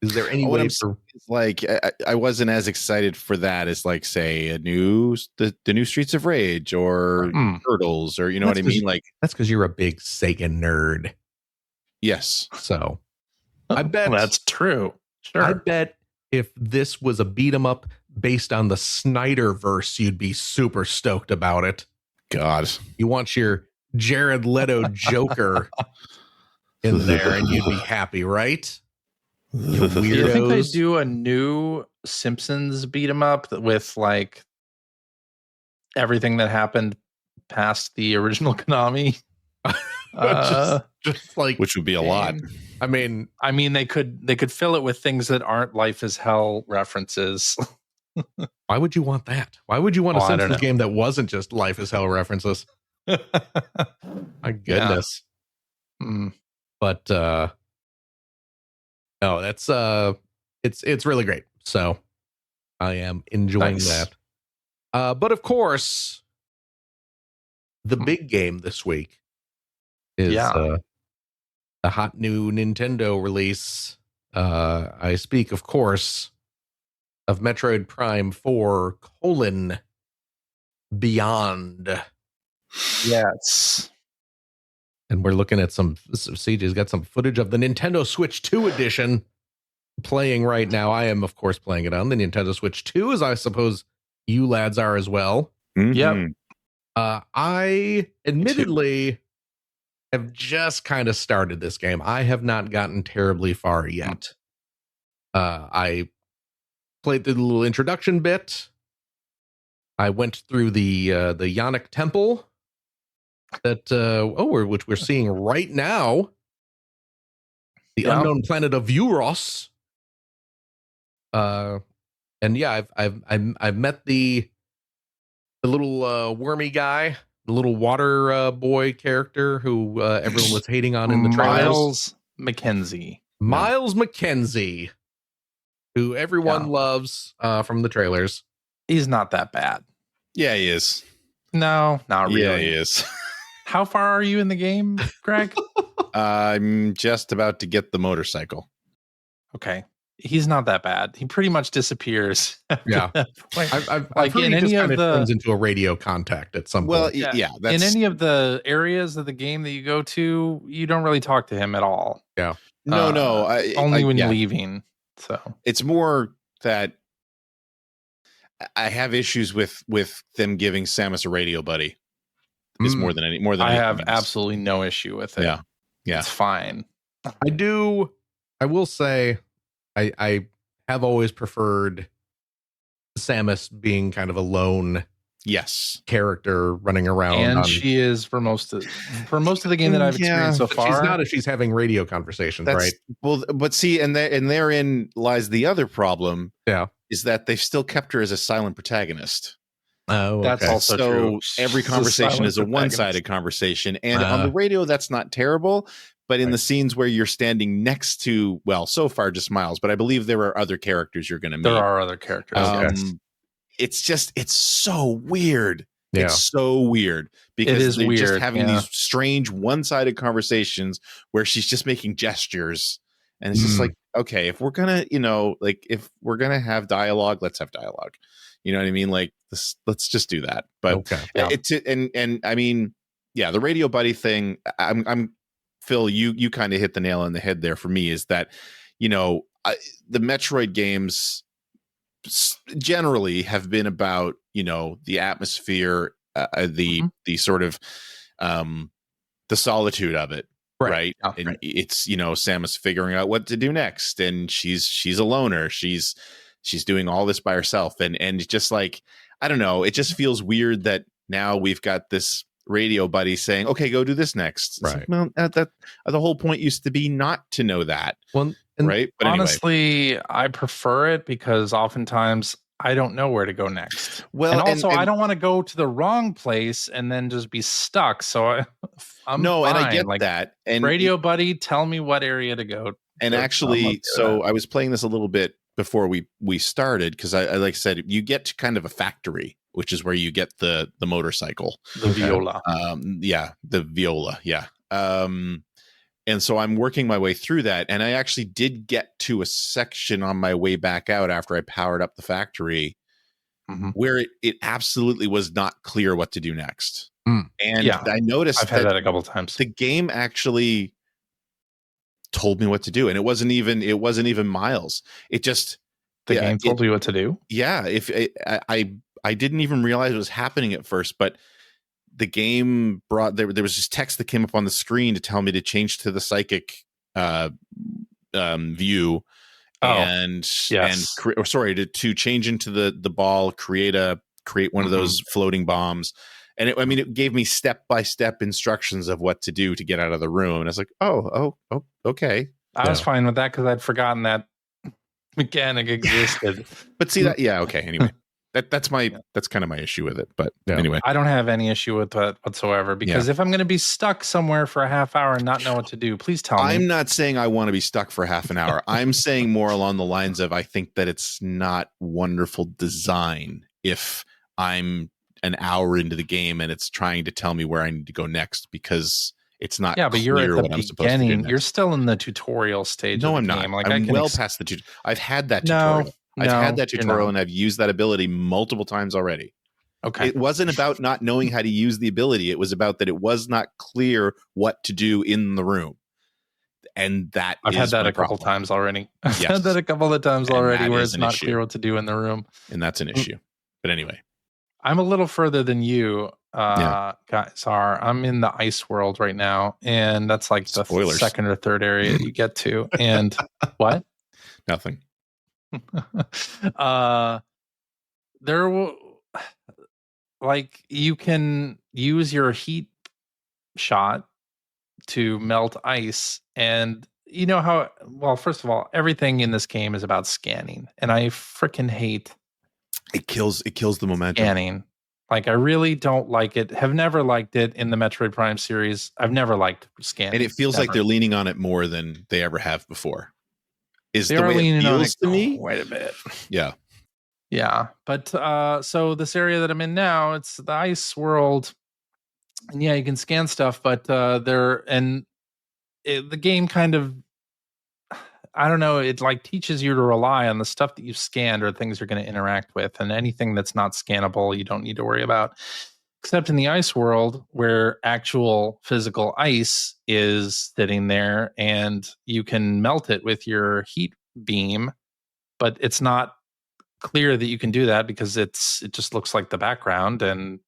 Is there any way for like I wasn't as excited for that as like say the new Streets of Rage or Turtles or what I mean? Like that's because you're a big Sega nerd. Yes. So I bet that's true. Sure. I bet if this was a beat 'em up based on the Snyderverse, you'd be super stoked about it. God. You want your Jared Leto Joker in there and you'd be happy, right? You weirdos. Do you think they do a new Simpsons beat 'em up with like everything that happened past the original Konami? just like, which would be a lot. I mean, they could fill it with things that aren't Life is Hell references. Why would you want that? Why would you want a Simpsons game that wasn't just Life is Hell references? My goodness. Yeah. Mm. But no, that's it's really great. So I am enjoying that. But of course, the big game this week is a hot new Nintendo release. I speak, of course, of Metroid Prime 4: Beyond. Yes. And we're looking at CJ's got some footage of the Nintendo Switch 2 edition playing right now. I am, of course, playing it on the Nintendo Switch 2, as I suppose you lads are as well. Mm-hmm. Yep. I admittedly have just kind of started this game. I have not gotten terribly far yet. I played the little introduction bit. I went through the Yonic Temple that which we're seeing right now. The unknown planet of Euros. And yeah, I've met the little wormy guy, the little water boy character who everyone was hating on in the trailers. Miles McKenzie, who everyone loves from the trailers. He's not that bad. Yeah, he is. No, not really. Yeah, he is. How far are you in the game, Greg? I'm just about to get the motorcycle. Okay. He's not that bad. He pretty much disappears. Yeah. I've heard in any of the turns into a radio contact at some point. Well, yeah. In any of the areas of the game that you go to, you don't really talk to him at all. Yeah. No. Only when you're leaving. So it's more that I have issues with them giving Samus a radio buddy. It's more than I have absolutely no issue with it. Yeah. It's fine. I will say I have always preferred Samus being kind of a lone character running around. And she is for most of the game that I've experienced so far. She's not if she's having radio conversations, right? Well, but see, and therein lies the other problem. Yeah. Is that they've still kept her as a silent protagonist. Oh, that's also true. Every conversation is a one-sided conversation, and on the radio, that's not terrible. But in the scenes where you're standing next to, well, so far just Miles, but I believe there are other characters you're going to meet. There are other characters. Yes. It's so weird. Yeah. It's so weird because they're just having these strange one-sided conversations where she's just making gestures, and it's just like, okay, if we're gonna, if we're gonna have dialogue, let's have dialogue. You know what I mean? Like, let's just do that. But and I mean, yeah, the radio buddy thing. I'm Phil. You kind of hit the nail on the head there for me. Is that the Metroid games generally have been about the atmosphere, the sort of the solitude of it. Right. And it's, Samus figuring out what to do next. And she's a loner. She's doing all this by herself. And it's just like, I don't know. It just feels weird that now we've got this radio buddy saying, okay, go do this next. Right. Like, well, that the whole point used to be not to know that. Well, right. But honestly, I prefer it because oftentimes I don't know where to go next. Well, and also I don't want to go to the wrong place and then just be stuck. So I'm fine. And I get that. And radio buddy, tell me what area to go. And actually, so I was playing this a little bit before we started because I like I said, you get to kind of a factory, which is where you get the motorcycle, the Viola. The Viola. Yeah. And so I'm working my way through that. And I actually did get to a section on my way back out after I powered up the factory where it absolutely was not clear what to do next. And I noticed I've had that a couple of times. The game actually told me what to do, and it wasn't even miles. It just the game told you what to do. Yeah, if I didn't even realize it was happening at first, but the game brought there was this text that came up on the screen to tell me to change to the psychic view, to change into the ball, create one of those floating bombs. And it gave me step-by-step instructions of what to do to get out of the room. And I was like, oh, okay. I was fine with that because I'd forgotten that mechanic existed. But see that, okay. Anyway, that's kind of my issue with it. But anyway, I don't have any issue with that whatsoever because if I'm going to be stuck somewhere for a half hour and not know what to do, please tell me. I'm not saying I want to be stuck for half an hour. I'm saying more along the lines of I think that it's not wonderful design if I'm an hour into the game and it's trying to tell me where I need to go next because it's not but you're at the beginning. You're still in the tutorial stage. No, of I'm the not. game. Like I'm well past the tutorial. I've had that tutorial. I've had that tutorial and I've used that ability multiple times already. Okay. It wasn't about not knowing how to use the ability. It was about that it was not clear what to do in the room. And I've had that a couple times already. I've had that a couple of times already where it's not clear what to do in the room. And that's an issue. But anyway. I'm a little further than you guys are. I'm in the ice world right now. And that's like the second or third area you get to. And what? Nothing. There will you can use your heat shot to melt ice, and you know how first of all, everything in this game is about scanning, and I freaking hate it. Kills the momentum. Scanning. I really don't like it. Have never liked it in the Metroid Prime series. I've never liked scanning. And it feels like they're leaning on it more than they ever have before. Is they the are way leaning it on feels it to me quite a bit. Yeah. But so this area that I'm in now, it's the ice world, and you can scan stuff, but the game kind of, I don't know, it teaches you to rely on the stuff that you've scanned or things you're going to interact with, and anything that's not scannable you don't need to worry about, except in the ice world where actual physical ice is sitting there and you can melt it with your heat beam, but it's not clear that you can do that because it just looks like the background, and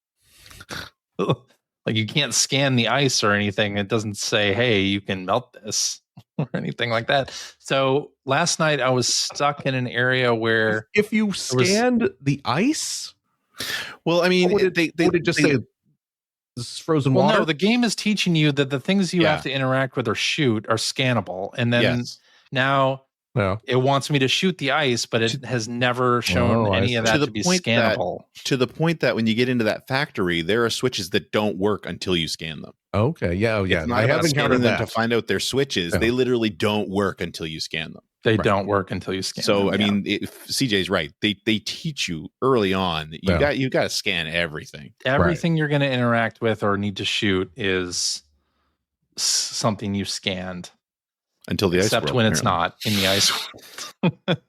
you can't scan the ice or anything. It doesn't say, hey, you can melt this or anything like that. So last night I was stuck in an area where if you scanned the ice, well, I mean, would it just say frozen water? No, the game is teaching you that the things you have to interact with or shoot are scannable, and then now it wants me to shoot the ice, but it has never shown any of that to be scannable. To the point that when you get into that factory, there are switches that don't work until you scan them. Okay, It's not about scanning them to find out their switches. They literally don't work until you scan them. They don't work until you scan them. So, I mean, CJ's right. They teach you early on that you got to scan everything. Everything you're going to interact with or need to shoot is something you scanned. Until the ice world. Except when it's not in the ice world.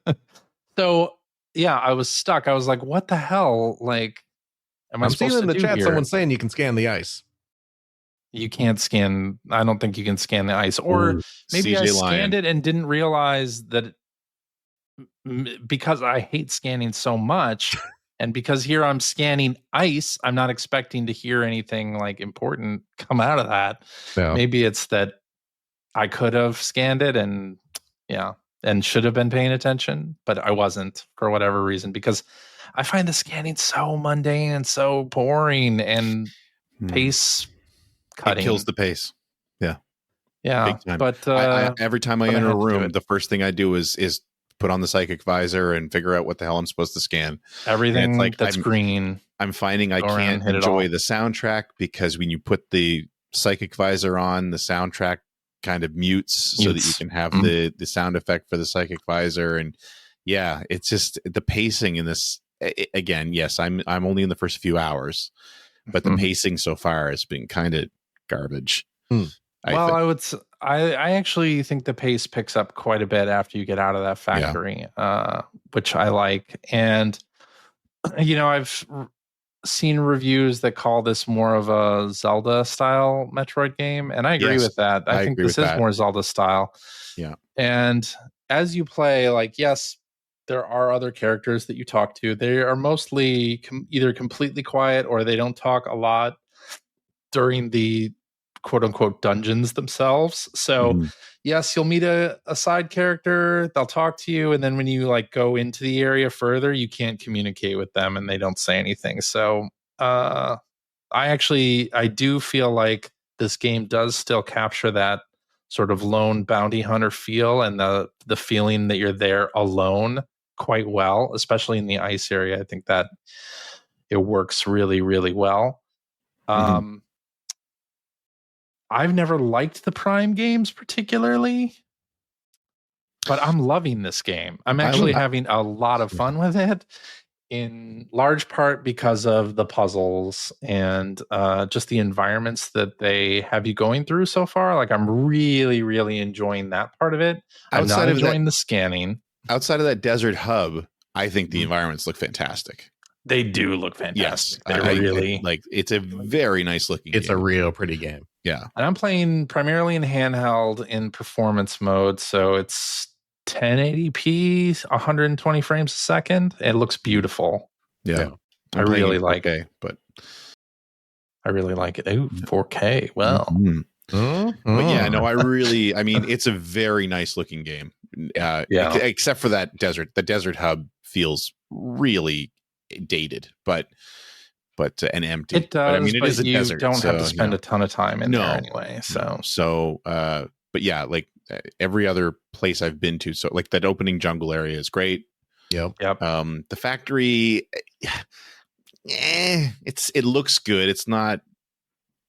So, I was stuck. I was like, what the hell? Am I supposed to do here? I'm seeing in the chat someone saying you can scan the ice. You can't scan. I don't think you can scan the ice. Or maybe I scanned it and didn't realize that because I hate scanning so much and because here I'm scanning ice, I'm not expecting to hear anything important come out of that. Yeah. Maybe it's that I could have scanned it and should have been paying attention, but I wasn't for whatever reason, because I find the scanning so mundane and so boring and pace cutting. It kills the pace. Yeah. But every time I enter a room, the first thing I do is put on the psychic visor and figure out what the hell I'm supposed to scan. Everything that's green. I'm finding I can't enjoy the soundtrack because when you put the psychic visor on, the soundtrack kind of mutes so that you can have the sound effect for the psychic visor. And it's just the pacing in this again. Yes, I'm only in the first few hours, but the pacing so far has been kind of garbage. I actually think the pace picks up quite a bit after you get out of that factory, which I like. And I've seen reviews that call this more of a Zelda style Metroid game, and I agree with that. I think agree this with is that. more Zelda style. Yeah. And as you play, like, yes, there are other characters that you talk to. They are mostly either completely quiet or they don't talk a lot during the quote unquote dungeons themselves. So yes, you'll meet a side character, they'll talk to you, and then when you like go into the area further, you can't communicate with them and they don't say anything. So I do feel like this game does still capture that sort of lone bounty hunter feel and the feeling that you're there alone quite well, especially in the ice area. I think that it works really, really well. I've never liked the Prime games particularly, but I'm loving this game. I'm actually having a lot of fun with it, in large part because of the puzzles and just the environments that they have you going through so far. Like, I'm really, really enjoying that part of it. I'm not enjoying the scanning. Outside of that desert hub, I think the environments look fantastic. They do look fantastic. Yes, it's a very nice looking It's game. a real pretty game. Yeah. And I'm playing primarily in handheld in performance mode, so it's 1080p, 120 frames a second. It looks beautiful. Yeah. I really like it, but I really like it. Ooh, 4K. Well. But yeah, no, I mean, it's a very nice looking game. Except for that desert. The desert hub feels really dated, but and empty. It does, but I mean, it is a you desert. don't have to spend a ton of time in there anyway. But yeah, like every other place I've been to, so like that opening jungle area is great. Yep. The factory, it looks good. It's not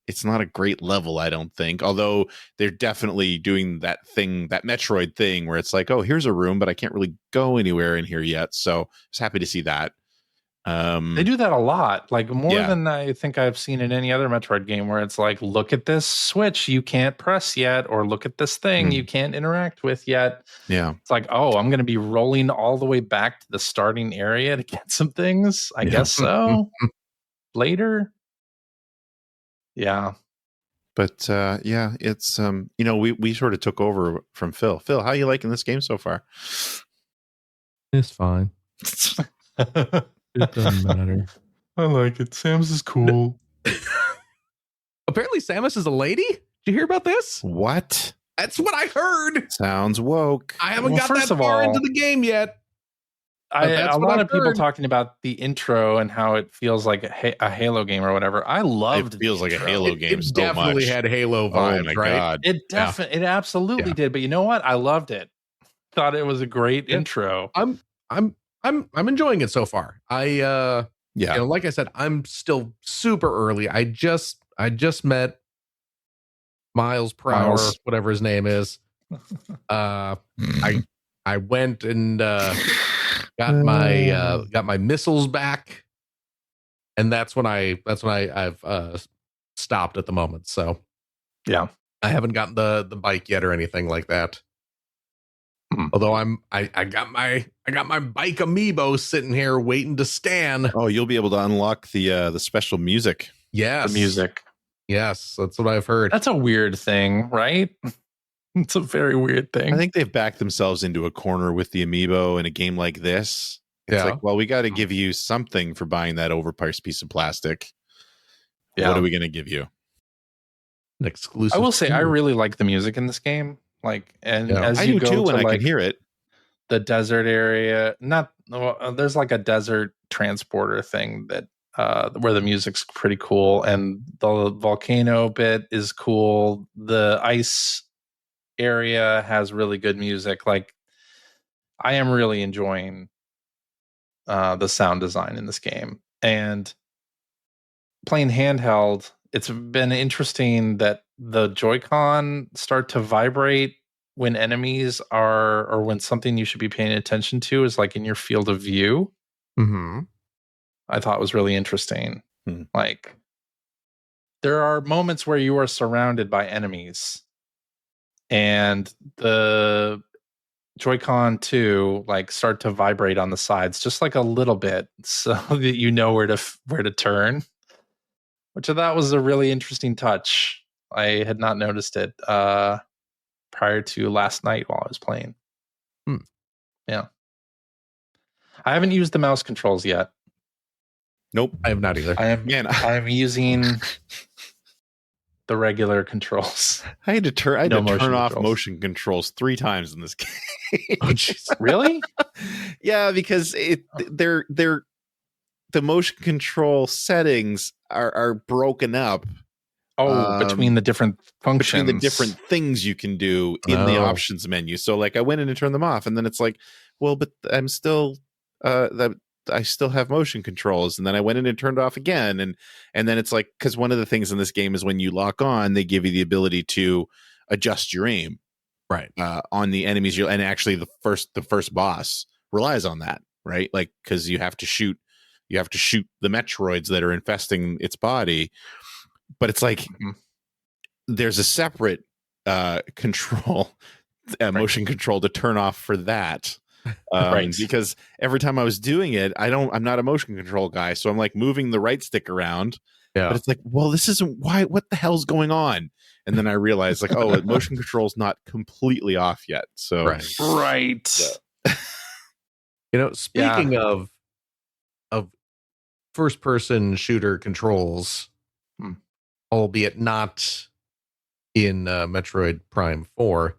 a great level, I don't think. Although they're definitely doing that Metroid thing where it's like, oh, here's a room, but I can't really go anywhere in here yet. So I was happy to see that. They do that a lot, like more than I think I've seen in any other Metroid game, where it's like, look at this switch you can't press yet, or look at this thing you can't interact with yet. Yeah. It's like, oh, I'm going to be rolling all the way back to the starting area to get some things. I guess so. Later. Yeah. But it's we sort of took over from Phil. Phil, how are you liking this game so far? It's fine. It doesn't matter. I like it. Samus is cool. Apparently Samus is a lady. Did you hear about this? What? That's what I heard. Sounds woke. I haven't got that far into the game yet. A lot of people talking about the intro and how it feels like a Halo game or whatever. I loved it. Feels like a Halo game. It definitely had Halo vibes, oh my right? God. It absolutely did. But you know what? I loved it. Thought it was a great intro. I'm enjoying it so far. Like I said, I'm still super early. I just met Miles per hour, whatever his name is. I went and got my missiles back, and that's when I've stopped at the moment. So yeah, I haven't gotten the bike yet or anything like that. Although I got my bike amiibo sitting here waiting to scan. Oh, you'll be able to unlock the special music. Yes. The music. Yes, that's what I've heard. That's a weird thing, right? It's a very weird thing. I think they've backed themselves into a corner with the amiibo in a game like this. It's like, well, we got to give you something for buying that overpriced piece of plastic. Yeah. What are we going to give you? An exclusive. I will say, I really like the music in this game. Like, and as I you do go too to when I like can hear it. The desert area, there's like a desert transporter thing that where the music's pretty cool, and the volcano bit is cool. The ice area has really good music. Like, I am really enjoying the sound design in this game, and playing handheld. It's been interesting that the Joy-Con start to vibrate when enemies are, or when something you should be paying attention to is like in your field of view. I thought was really interesting. Like, there are moments where you are surrounded by enemies, and the Joy-Con 2 like start to vibrate on the sides just like a little bit, so that you know where to turn, which I thought was a really interesting touch. I had not noticed it prior to last night while I was playing. Yeah, I haven't used the mouse controls yet. Nope, I have not either. I'm using the regular controls. I had to turn off controls. motion controls 3 times in this game. Oh, jeez. Really? Yeah, because they're the motion control settings are broken up. Between the different functions, between the different things you can do in the options menu. So like I went in and turned them off, and then it's like, well, but I'm still I still have motion controls, and then I went in and turned off again, and then it's like, because one of the things in this game is when you lock on, they give you the ability to adjust your aim right on the enemies, and actually the first boss relies on that, right? Like, because you have to shoot the Metroids that are infesting its body, but it's like there's a separate control motion control to turn off for that. Right. Because every time I was doing it, I'm not a motion control guy, so I'm like moving the right stick around. Yeah. But it's like, well, this isn't what the hell's going on? And then I realized, like, oh, motion control's not completely off yet. So right. Yeah. Speaking of first person shooter controls, albeit not in Metroid Prime 4,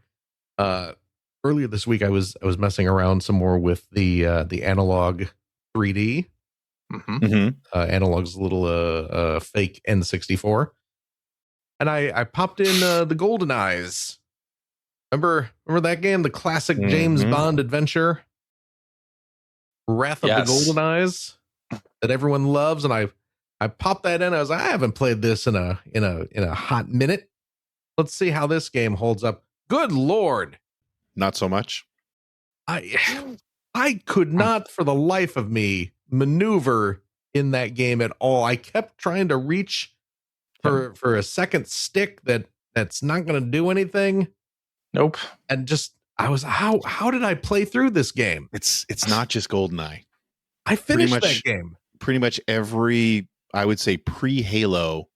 earlier this week I was messing around some more with the analog 3D. Analog's a little fake N64, and I popped in the Golden Eyes. Remember that game, the classic James Bond adventure, Wrath of the Golden Eyes, that everyone loves, and I popped that in. I was like, I haven't played this in a hot minute. Let's see how this game holds up. Good Lord. Not so much. I could not for the life of me maneuver in that game at all. I kept trying to reach for a second stick that's not going to do anything. Nope. And just how did I play through this game? It's not just GoldenEye. I finished that game. Pretty much every, I would say, pre-Halo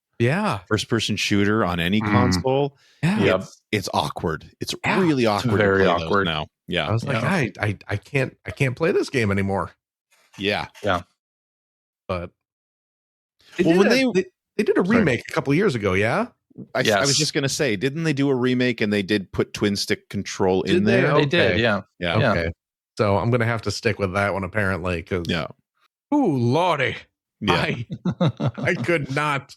first person shooter on any console. Yeah. It's awkward. It's really awkward. It's very awkward now. Yeah. I was like, I can't play this game anymore. Yeah. Yeah. But they did a remake a couple years ago, yeah? I was just going to say, didn't they do a remake and they did put twin stick control in there? They did, yeah. Okay. So I'm going to have to stick with that one apparently, cuz ooh, lordy. Yeah. I could not.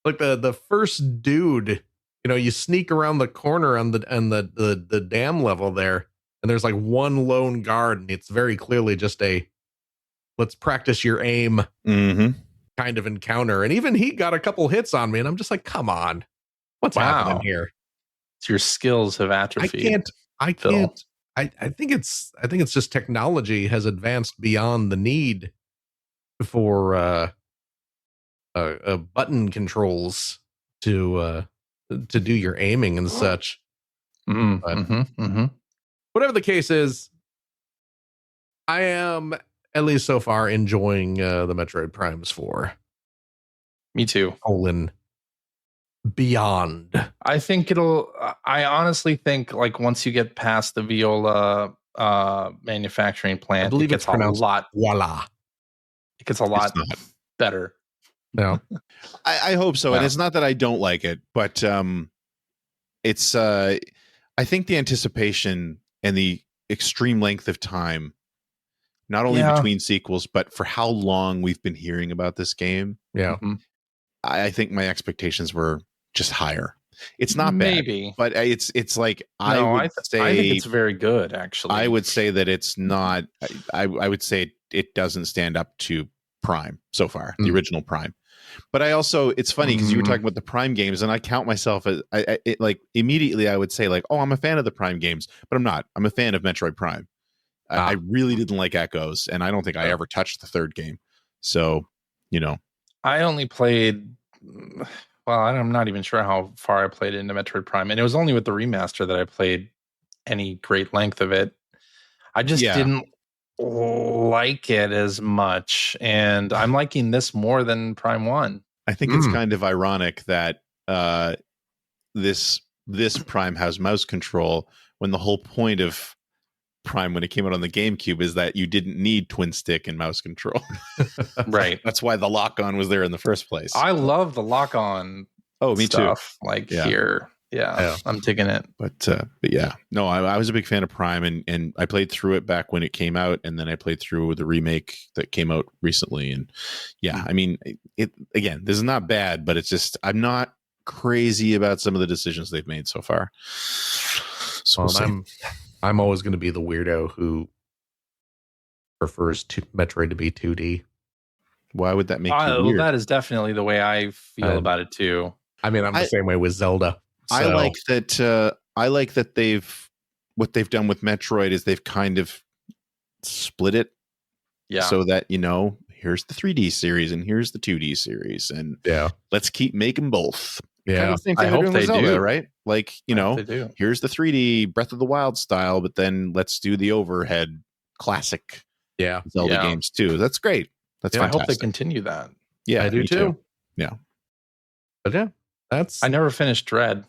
Like the first dude, you sneak around the corner on the dam level there, and there's like one lone guard, and it's very clearly just a let's practice your aim kind of encounter. And even he got a couple hits on me, and I'm just like, come on, what's happening here? So your skills have atrophied. I can't. I think it's just technology has advanced beyond the need for button controls to do your aiming and such. Whatever the case is, I am, at least so far, enjoying the Metroid Primes 4. Me too. Beyond. I honestly think like once you get past the Viola manufacturing plant, I believe it gets a lot. Voila. It gets a lot better. No, I hope so. And it's not that I don't like it, but it's I think the anticipation and the extreme length of time, not only between sequels, but for how long we've been hearing about this game. Yeah. I think my expectations were just higher. It's not bad, but it's like I would say I think it's very good. Actually, I would say that it's not. I would say it doesn't stand up to Prime so far, the original Prime. But I also, it's funny because you were talking about the Prime games, and I count myself as like immediately I would say like, oh, I'm a fan of the Prime games, but I'm not. I'm a fan of Metroid Prime. I really didn't like Echoes, and I don't think I ever touched the third game. So, I only played. Well, I'm not even sure how far I played into Metroid Prime, and it was only with the remaster that I played any great length of it. I just didn't like it as much, and I'm liking this more than Prime 1. I think it's kind of ironic that this Prime has mouse control when the whole point of Prime when it came out on the GameCube is that you didn't need twin stick and mouse control. Right. That's why the lock-on was there in the first place. I love the lock-on me stuff, too. like here. Yeah, I'm digging it. But yeah, no, I was a big fan of Prime, and I played through it back when it came out, and then I played through the remake that came out recently. And yeah, I mean, it again, this is not bad, but it's just I'm not crazy about some of the decisions they've made so far. So I'm always going to be the weirdo who prefers Metroid to be 2D. Why would that make you weird? Well, that is definitely the way I feel about it too. I mean, I'm the same way with Zelda. So. I like that. I like that what they've done with Metroid is they've kind of split it, so that here's the 3D series and here's the 2D series, and let's keep making both. Yeah, kind of the same thing I hope they Zelda, do. Right? Like here's the 3D Breath of the Wild style, but then let's do the overhead classic Zelda games too. That's great. That's fantastic. I hope they continue that. Yeah, I do too. Yeah, but I never finished Dread.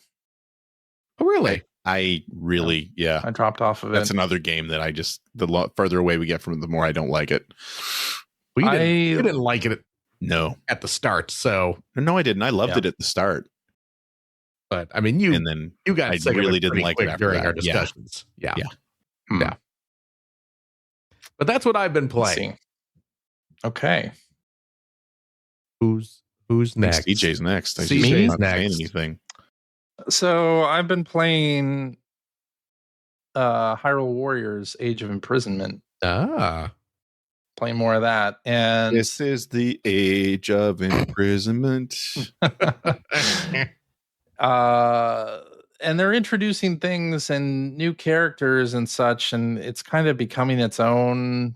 Oh, really? I really, I dropped off of it. That's another game that I just, the further away we get from it, the more I don't like it. Well, you didn't like it at the start, so. No, I didn't. I loved it at the start. But, I mean, you got I really didn't like it after during our discussions. Yeah. But that's what I've been playing. Okay. Who's next? CJ's next. CJ's next. Anything. So I've been playing Hyrule Warriors Age of Imprisonment. Playing more of that. And this is the Age of Imprisonment. And they're introducing things and new characters and such, and it's kind of becoming its own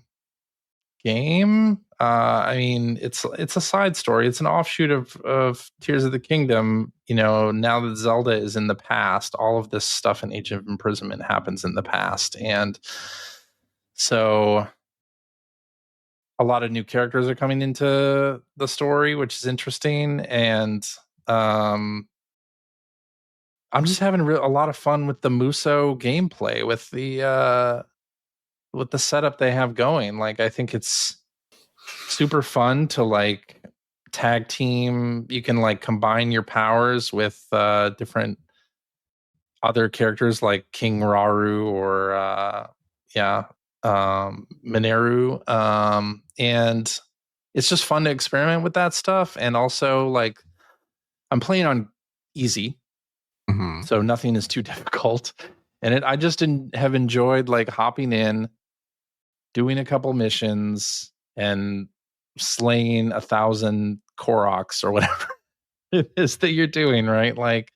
game. I mean, it's a side story. It's an offshoot of Tears of the Kingdom. Now that Zelda is in the past, all of this stuff in Age of Imprisonment happens in the past. And so a lot of new characters are coming into the story, which is interesting. And I'm just having a lot of fun with the Muso gameplay, with the setup they have going. Like, I think it's super fun to like tag team. You can like combine your powers with different other characters like King Raru or Mineru, and it's just fun to experiment with that stuff. And also, like, I'm playing on easy, so nothing is too difficult, and I just have enjoyed like hopping in, doing a couple missions, and slaying 1,000 Koroks or whatever it is that you're doing, right? Like,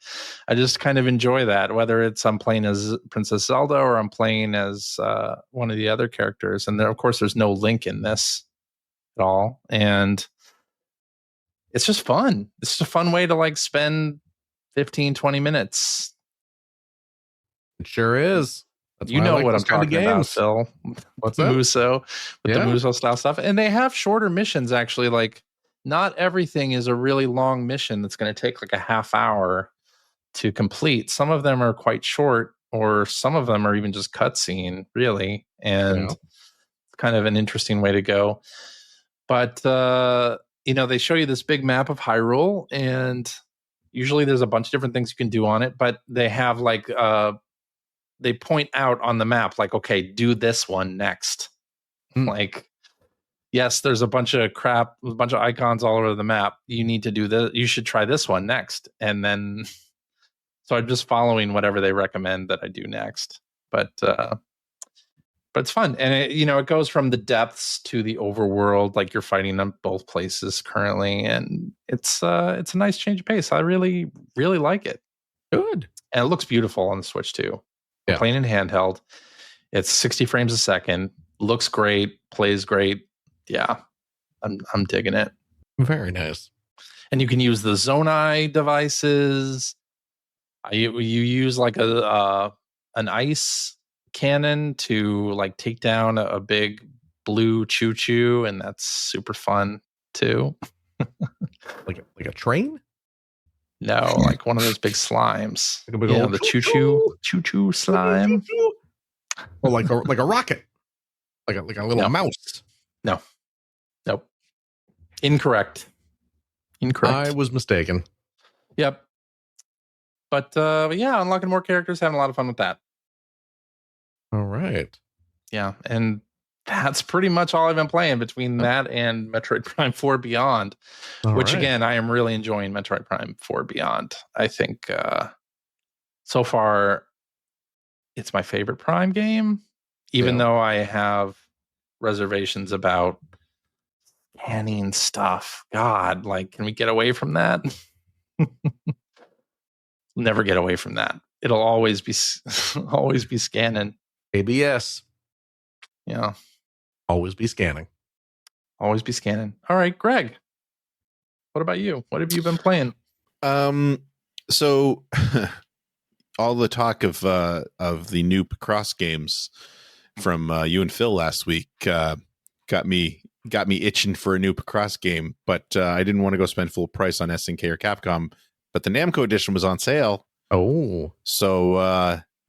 I just kind of enjoy that, whether I'm playing as Princess Zelda or I'm playing as one of the other characters. And then, of course, there's no Link in this at all. And it's just fun. It's just a fun way to like spend 15, 20 minutes. It sure is. That's you know what I'm talking about, Phil. What's that? Muso, with the Muso style stuff. And they have shorter missions, actually. Like, not everything is a really long mission that's going to take like a half hour to complete. Some of them are quite short, or some of them are even just cutscene, really. And it's kind of an interesting way to go. But, they show you this big map of Hyrule, and usually there's a bunch of different things you can do on it, but they have like, they point out on the map, like, okay, do this one next. Like, yes, there's a bunch of icons all over the map. You need to do this. You should try this one next. And then, so I'm just following whatever they recommend that I do next. But it's fun. And it goes from the depths to the overworld. Like, you're fighting them both places currently. And it's a nice change of pace. I really, really like it. Good. And it looks beautiful on the Switch too. Yeah. Playing in handheld. It's 60 frames a second. Looks great. Plays great. Yeah, I'm digging it. Very nice. And you can use the Zonai devices. You use like a an ice cannon to like take down a big blue choo-choo, and that's super fun too. like a train? No, like one of those big slimes. Like a big You know, old the choo-choo slime. Or like a rocket. Like a little mouse. No. Nope. Incorrect. I was mistaken. Yep. But yeah, unlocking more characters, having a lot of fun with that. All right. Yeah, and that's pretty much all I've been playing between that and Metroid Prime 4 Beyond, which again, I am really enjoying Metroid Prime 4 Beyond. I think so far it's my favorite Prime game, even though I have reservations about scanning stuff. God, like, can we get away from that? Never get away from that. It'll always be scanning. ABS. Yeah. Always be scanning. Always be scanning. All right, Greg. What about you? What have you been playing? So all the talk of the new Picross games from you and Phil last week got me itching for a new Picross game, but I didn't want to go spend full price on SNK or Capcom. But the Namco edition was on sale. Oh, so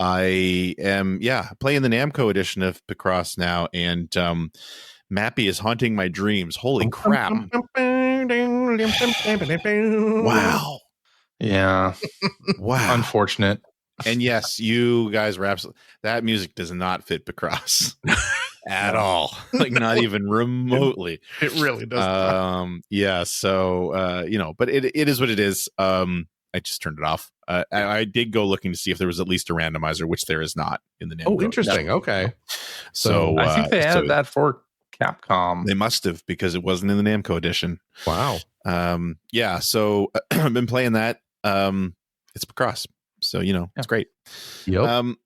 I am playing the Namco edition of Picross now, and Mappy is haunting my dreams. Holy crap! Wow. Yeah. Wow. Unfortunate. And yes, you guys were absolutely, that music does not fit Picross at all. Like not even remotely. It really does. Yeah. So, but it is what it is. I just turned it off. I did go looking to see if there was at least a randomizer, which there is not in the Namco. Oh, interesting. Okay. So I think they added that for Capcom. They must have, because it wasn't in the Namco edition. Wow. Yeah. So I've been playing that. It's Picross. So, it's great. Yep.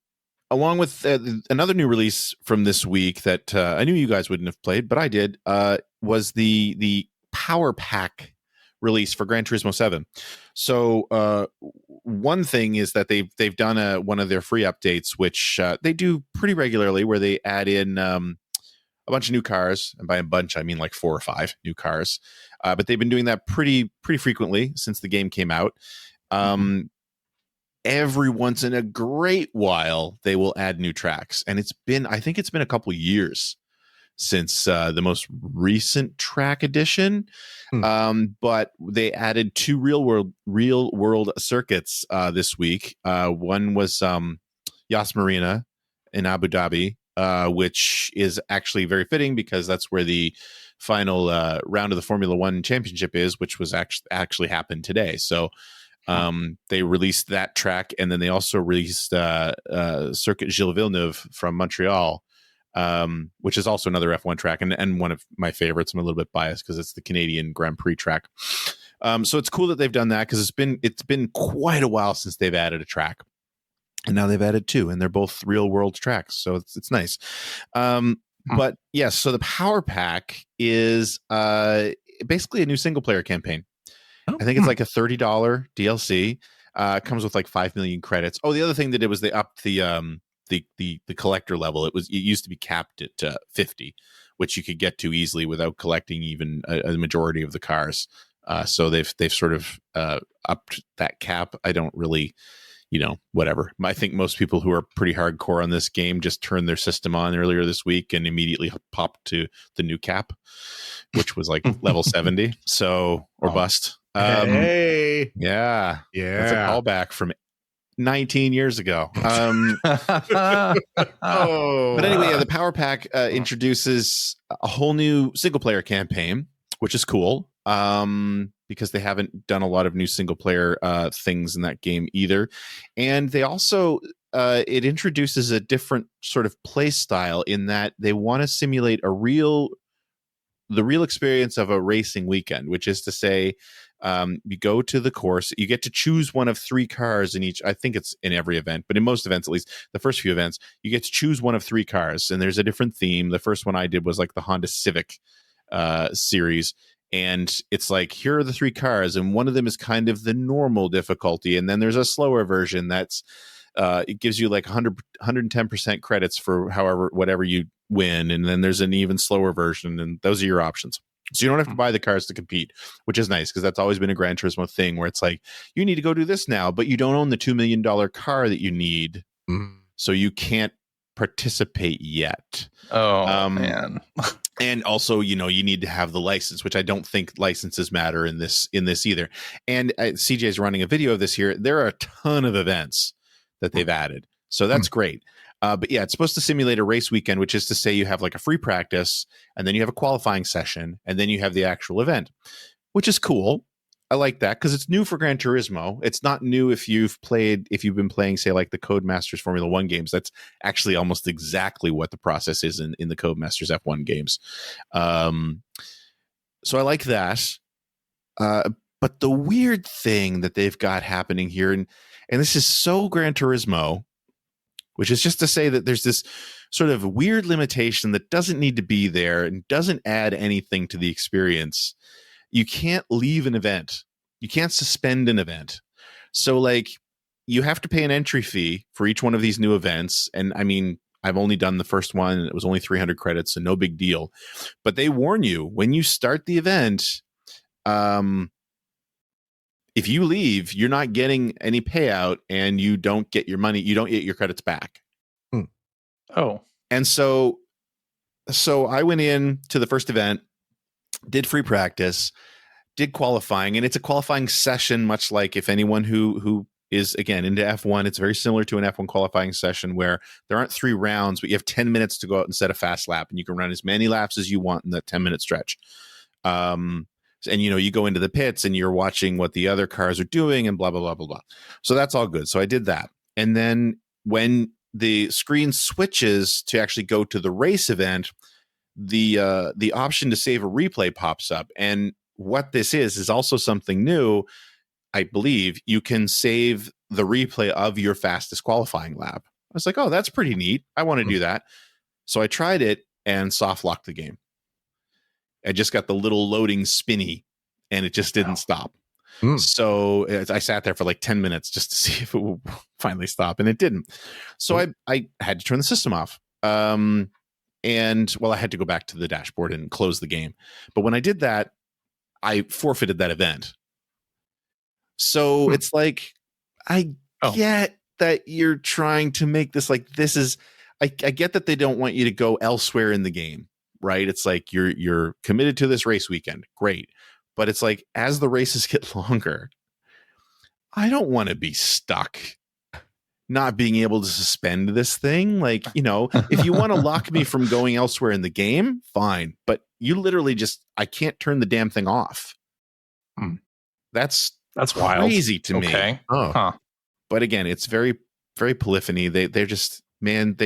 Along with another new release from this week that I knew you guys wouldn't have played, but I did, was the Power Pack release for Gran Turismo 7. So one thing is that they've done one of their free updates, which they do pretty regularly, where they add in a bunch of new cars, and by a bunch I mean like 4 or 5 new cars. But they've been doing that pretty frequently since the game came out. Every once in a great while they will add new tracks, and I think it's been a couple years since the most recent track edition. But they added 2 real world circuits this week. One was Yas Marina in Abu Dhabi, which is actually very fitting because that's where the final round of the Formula One championship is, which was actually happened today. So they released that track, and then they also released Circuit Gilles Villeneuve from Montreal, which is also another F1 track, and one of my favorites. I'm a little bit biased because it's the Canadian Grand Prix track. So it's cool that they've done that, because it's been quite a while since they've added a track, and now they've added 2, and they're both real world tracks. So it's nice. But yes, so the Power Pack is basically a new single player campaign. I think it's like a $30 DLC. Comes with like 5 million credits. Oh, the other thing they did was they upped the collector level. It used to be capped at 50, which you could get to easily without collecting even a majority of the cars. So they've sort of upped that cap. I don't really, whatever. I think most people who are pretty hardcore on this game just turned their system on earlier this week and immediately popped to the new cap, which was like level 70. So, or bust. Hey. Yeah. That's a callback from 19 years ago. But anyway, the Power Pack introduces a whole new single player campaign, which is cool. Because they haven't done a lot of new single player things in that game either. And they also it introduces a different sort of play style, in that they want to simulate the real experience of a racing weekend, which is to say, you go to the course, you get to choose one of 3 cars in each. I think it's in every event, but in most events, at least the first few events, you get to choose one of 3 cars, and there's a different theme. The first one I did was like the Honda Civic series, and it's like, here are the 3 cars, and one of them is kind of the normal difficulty, and then there's a slower version that's it gives you like 110% credits for whatever you win, and then there's an even slower version, and those are your options. So you don't have to buy the cars to compete, which is nice because that's always been a Gran Turismo thing where it's like, you need to go do this now, but you don't own the $2 million car that you need, so you can't participate yet. Oh, man. And also, you need to have the license, which I don't think licenses matter in this either. And CJ is running a video of this here. There are a ton of events that they've added, so that's great. But yeah, it's supposed to simulate a race weekend, which is to say you have like a free practice, and then you have a qualifying session, and then you have the actual event, which is cool. I like that because it's new for Gran Turismo. It's not new if you've been playing, say, like the Codemasters Formula One games. That's actually almost exactly what the process is in the Codemasters F1 games. So I like that. But the weird thing that they've got happening here, and this is so Gran Turismo, which is just to say that there's this sort of weird limitation that doesn't need to be there and doesn't add anything to the experience. You can't leave an event. You can't suspend an event. So like you have to pay an entry fee for each one of these new events. And I mean, I've only done the first one and it was only 300 credits, so no big deal. But they warn you when you start the event, if you leave, you're not getting any payout and you don't get your money. You don't get your credits back. Oh. And so I went in to the first event, did free practice, did qualifying, and it's a qualifying session, much like if anyone who is, again, into F1, it's very similar to an F1 qualifying session where there aren't 3 rounds, but you have 10 minutes to go out and set a fast lap, and you can run as many laps as you want in that 10-minute stretch. And, you go into the pits, and you're watching what the other cars are doing, and blah, blah, blah, blah, blah. So that's all good. So I did that. And then when the screen switches to actually go to the race event, the option to save a replay pops up. And what this is also something new. I believe you can save the replay of your fastest qualifying lap. I was like, oh, that's pretty neat. I want to do that. So I tried it and soft locked the game. I just got the little loading spinny and it just didn't stop. So I sat there for like 10 minutes just to see if it would finally stop, and it didn't. So I had to turn the system off. And I had to go back to the dashboard and close the game. But when I did that, I forfeited that event. So it's like, I get that you're trying to make this like, this is, I get that they don't want you to go elsewhere in the game, right? It's like you're committed to this race weekend. Great. But it's like, as the races get longer, I don't want to be stuck not being able to suspend this thing. Like, if you want to lock me from going elsewhere in the game, fine. But you literally I can't turn the damn thing off. That's crazy wild to me. Okay. Huh. But again, it's very, very polyphony. They're just, man,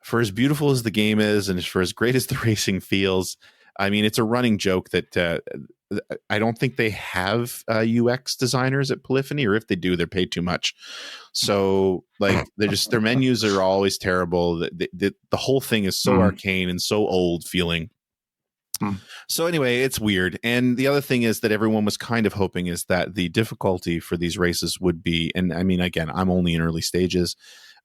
for as beautiful as the game is and for as great as the racing feels, I mean, it's a running joke that I don't think they have UX designers at Polyphony, or if they do, they're paid too much. So like their menus are always terrible. The whole thing is so arcane and so old feeling. So anyway, it's weird. And the other thing is that everyone was kind of hoping is that the difficulty for these races would be, and I mean, again, I'm only in early stages,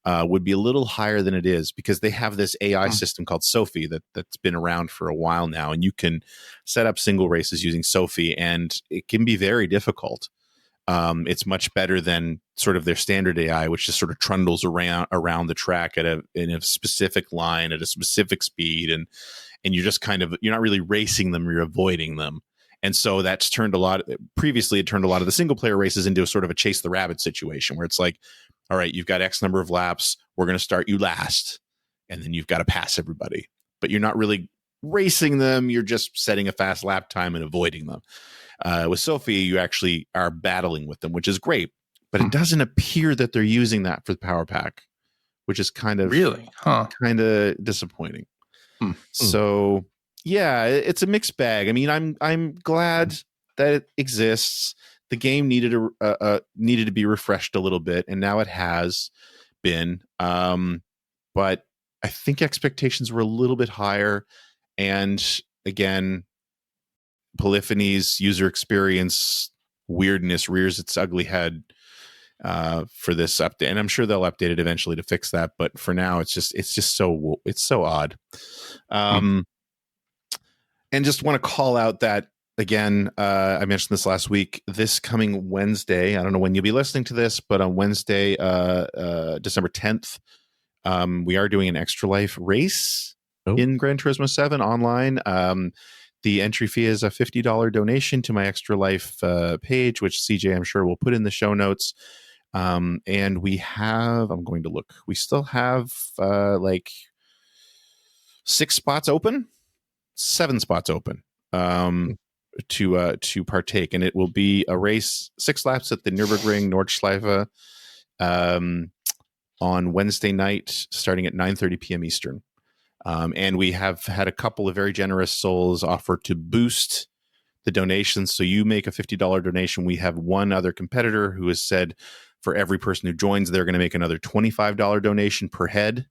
would be a little higher than it is because they have this AI system called Sophie that's been around for a while now. And you can set up single races using Sophie, and it can be very difficult. It's much better than sort of their standard AI, which just sort of trundles around the track in a specific line at a specific speed. And you're just you're not really racing them, you're avoiding them. And so that's previously it turned a lot of the single player races into a sort of a chase the rabbit situation where it's like, all right, you've got X number of laps. We're going to start you last. And then you've got to pass everybody, but you're not really racing them. You're just setting a fast lap time and avoiding them. With Sophie, you actually are battling with them, which is great, but it doesn't appear that they're using that for the power pack, which is kind of disappointing. So yeah, it's a mixed bag. I mean, I'm glad that it exists. The game needed to be refreshed a little bit, and now it has been. But I think expectations were a little bit higher, and again, Polyphony's user experience weirdness rears its ugly head for this update, and I'm sure they'll update it eventually to fix that. But for now, it's so odd. And just want to call out that again. I mentioned this last week. This coming Wednesday, I don't know when you'll be listening to this, but on Wednesday, December 10th, we are doing an Extra Life race in Gran Turismo 7 online. The entry fee is a $50 donation to my Extra Life page, which CJ, I'm sure, will put in the show notes. And we have, I'm going to look, we still have like 7 spots open to partake. And it will be a race, 6 laps at the Nürburgring Nordschleife on Wednesday night, starting at 9:30 p.m. Eastern. And we have had a couple of very generous souls offer to boost the donations. So you make a $50 donation. We have one other competitor who has said for every person who joins, they're going to make another $25 donation per head.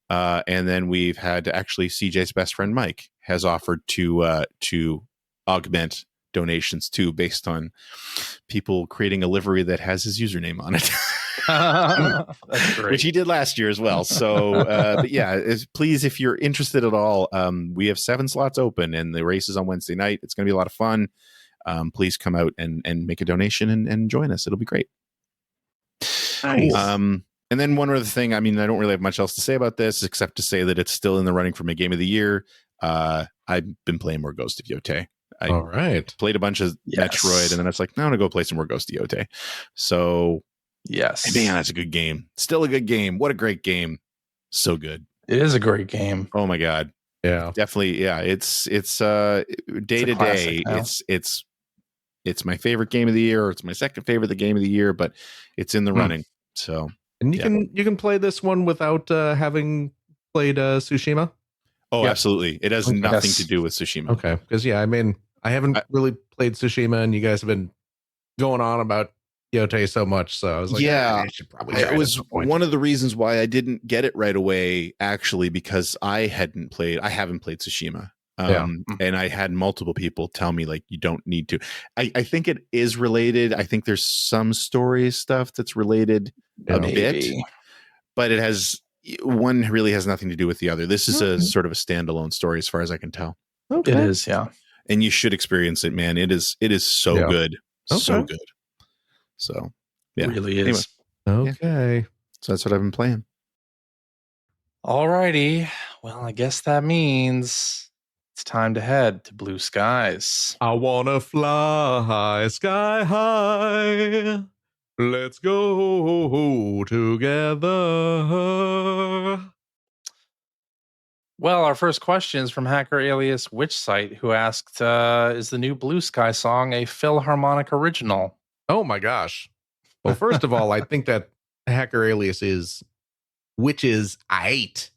And then we've had actually CJ's best friend, Mike, has offered to augment donations too, based on people creating a livery that has his username on it. That's great. Which he did last year as well. So, but yeah, please, if you're interested at all, we have 7 slots open, and the race is on Wednesday night. It's going to be a lot of fun. Please come out and make a donation and join us. It'll be great. Nice. And then one other thing. I mean, I don't really have much else to say about this except to say that it's still in the running for my game of the year. I've been playing more Ghost of Yotei. All right. Played a bunch of Metroid, and then it's like, no, I'm gonna go play some more Ghost of Yotei. So yes, man, that's a good game. Still a good game. What a great game. So good. It is a great game. Oh my god. Yeah. Definitely. Yeah. It's day to day. It's my favorite game of the year, or it's my second favorite game of the year, but it's in the running. So, and you can play this one without having played Tsushima. Oh, absolutely. It has nothing to do with Tsushima. Okay, because I mean, I haven't really played Tsushima, and you guys have been going on about Yotei so much, so I was like, I should probably. It was one of the reasons why I didn't get it right away, actually, because I haven't played Tsushima. And I had multiple people tell me, like, you don't need to. I think it is related. I think there's some story stuff that's related a bit, but it has one really has nothing to do with the other. This is a sort of a standalone story as far as I can tell. Okay. It is, yeah. And you should experience it, man. It is so good. Okay. So good. So yeah. It really is. Anyway, okay. Yeah. So that's what I've been playing. All righty. Well, I guess that means it's time to head to blue skies. I wanna fly sky high. Let's go together. Well, our first question is from hacker alias Witchsite, who asked, is the new Blue Sky song a Philharmonic original? Oh my gosh. Well, first of all, I think that hacker alias is Witches 8.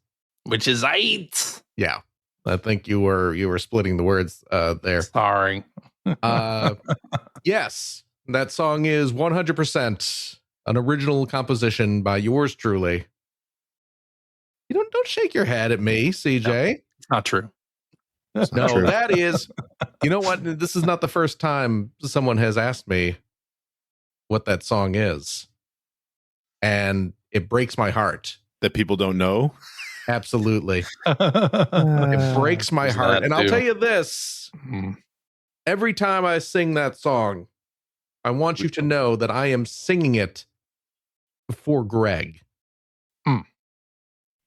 Witches 8. Yeah. I think you were splitting the words there. Sorry. Yes. That song is 100% an original composition by yours truly. You don't shake your head at me, CJ. No, it's not true. No, that is, you know what? This is not the first time someone has asked me what that song is. And it breaks my heart. That people don't know? Absolutely. It breaks my heart. And I'll tell you this. Every time I sing that song, I want you to know that I am singing it for Greg.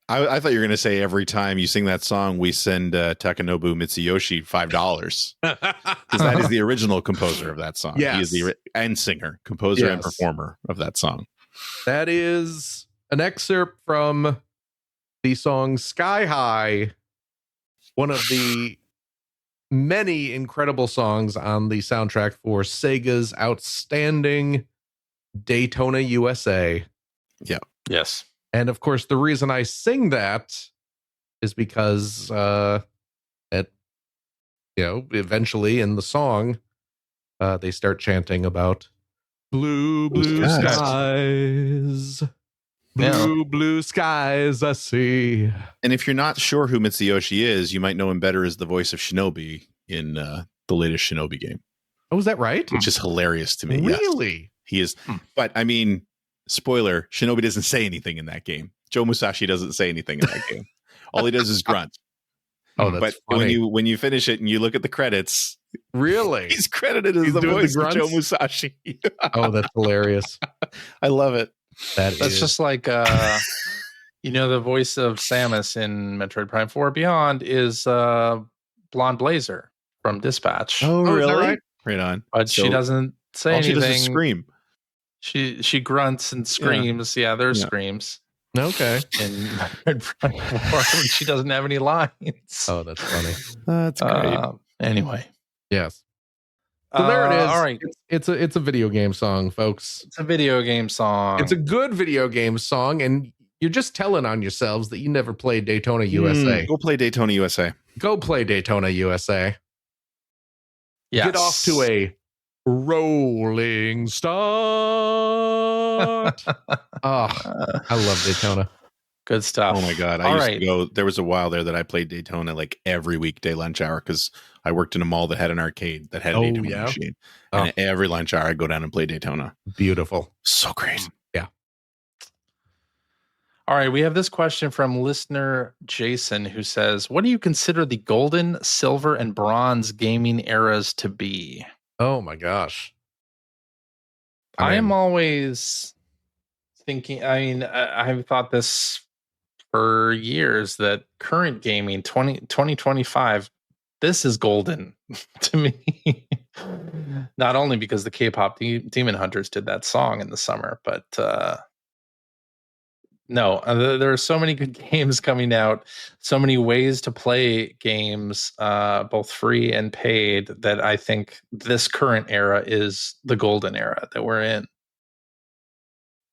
I thought you were going to say every time you sing that song, we send Takanobu Mitsuyoshi $5. Because that is the original composer of that song. Yes. He is the and singer, composer, and performer of that song. That is an excerpt from the song Sky High, one of the many incredible songs on the soundtrack for Sega's outstanding Daytona USA. Yeah. Yes. And of course, the reason I sing that is because eventually in the song, they start chanting about blue skies. Blue skies I see. And if you're not sure who Mitsuyoshi is, you might know him better as the voice of Shinobi in the latest Shinobi game. Oh, is that right? Which is hilarious to me. Really? He is. But I mean, spoiler: Shinobi doesn't say anything in that game. Joe Musashi doesn't say anything in that game. All he does is grunt. Oh, that's but funny. when you finish it and you look at the credits, Really, he's credited as the voice of Joe Musashi. Oh, that's hilarious. I love it. That's just like the voice of Samus in Metroid Prime 4 Beyond is Blonde Blazer from Dispatch. Oh, is that really? right? Right on. But she doesn't say all anything. She does is scream. She grunts and screams. Yeah, there's screams. Okay. In Metroid Prime 4, she doesn't have any lines. Oh, that's funny. That's great. Anyway. Yes. So there it is. All right. It's a video game song, folks. It's a video game song. It's a good video game song, and you're just telling on yourselves that you never played Daytona USA. Go play Daytona USA. Go play Daytona USA. Yes. Get off to a rolling start. I love Daytona. Good stuff. Oh my God. I used to go, there was a while there that I played Daytona like every weekday lunch hour because I worked in a mall that had an arcade that had a Daytona machine. And every lunch hour I'd go down and play Daytona. Beautiful. So great. Yeah. All right. We have this question from listener Jason who says, what do you consider the golden, silver, and bronze gaming eras to be? Oh my gosh. I am always thinking, I've thought this for years that current gaming 2025, this is golden to me. Not only because the K-pop Demon Hunters did that song in the summer, but there are so many good games coming out, so many ways to play games, both free and paid, that I think this current era is the golden era that we're in.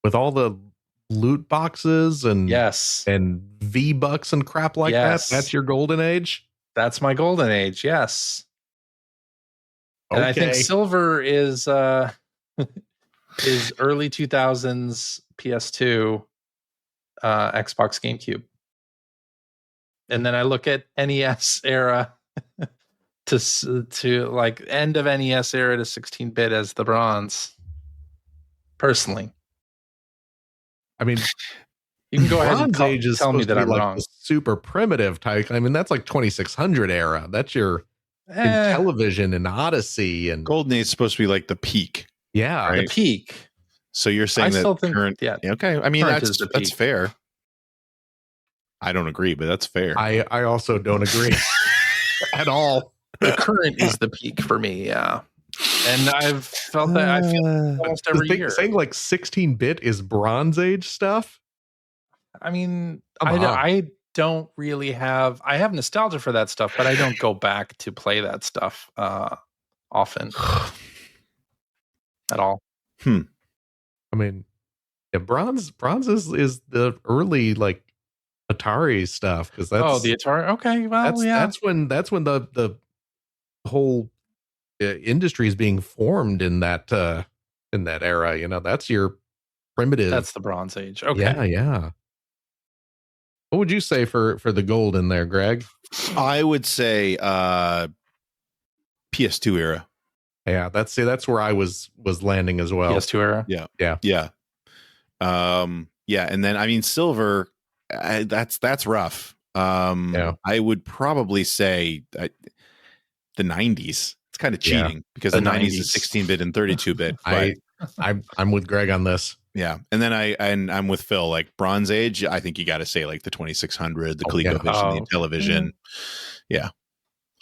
With all the loot boxes and V-Bucks and crap like that, that's your golden age? That's my golden age, yes. And I think silver is early 2000s PS2, Xbox, GameCube. And then I look at NES era to like end of NES era to 16-bit as the bronze. Personally. I mean, you can go ahead and tell me that I'm wrong. The super primitive type. I mean, that's like 2600 era. That's your television and Odyssey and Golden Age is supposed to be like the peak. Yeah, right? The peak. So you're saying that current? Yeah. Okay. I mean, that's fair. I don't agree, but that's fair. I also don't agree at all. The current is the peak for me. Yeah. And I've felt that I feel almost every year. Saying like 16-bit is Bronze Age stuff. I mean, I don't really have. I have nostalgia for that stuff, but I don't go back to play that stuff often at all. I mean, yeah, bronze is the early like Atari stuff because that's the Atari. Okay, well, that's when the whole industry is being formed in that era. You know, that's your primitive. That's the Bronze Age. Okay, yeah. What would you say for the gold in there, Greg? I would say PS2 era. Yeah, that's where I was landing as well. PS2 era. Yeah. And then I mean silver. That's rough. I would probably say the 90s. It's kind of cheating because the 90s is 16-bit and 32-bit. I'm with Greg on this. Yeah, and then I'm with Phil. Like Bronze Age, I think you got to say like the 2600, the ColecoVision, the television. Yeah.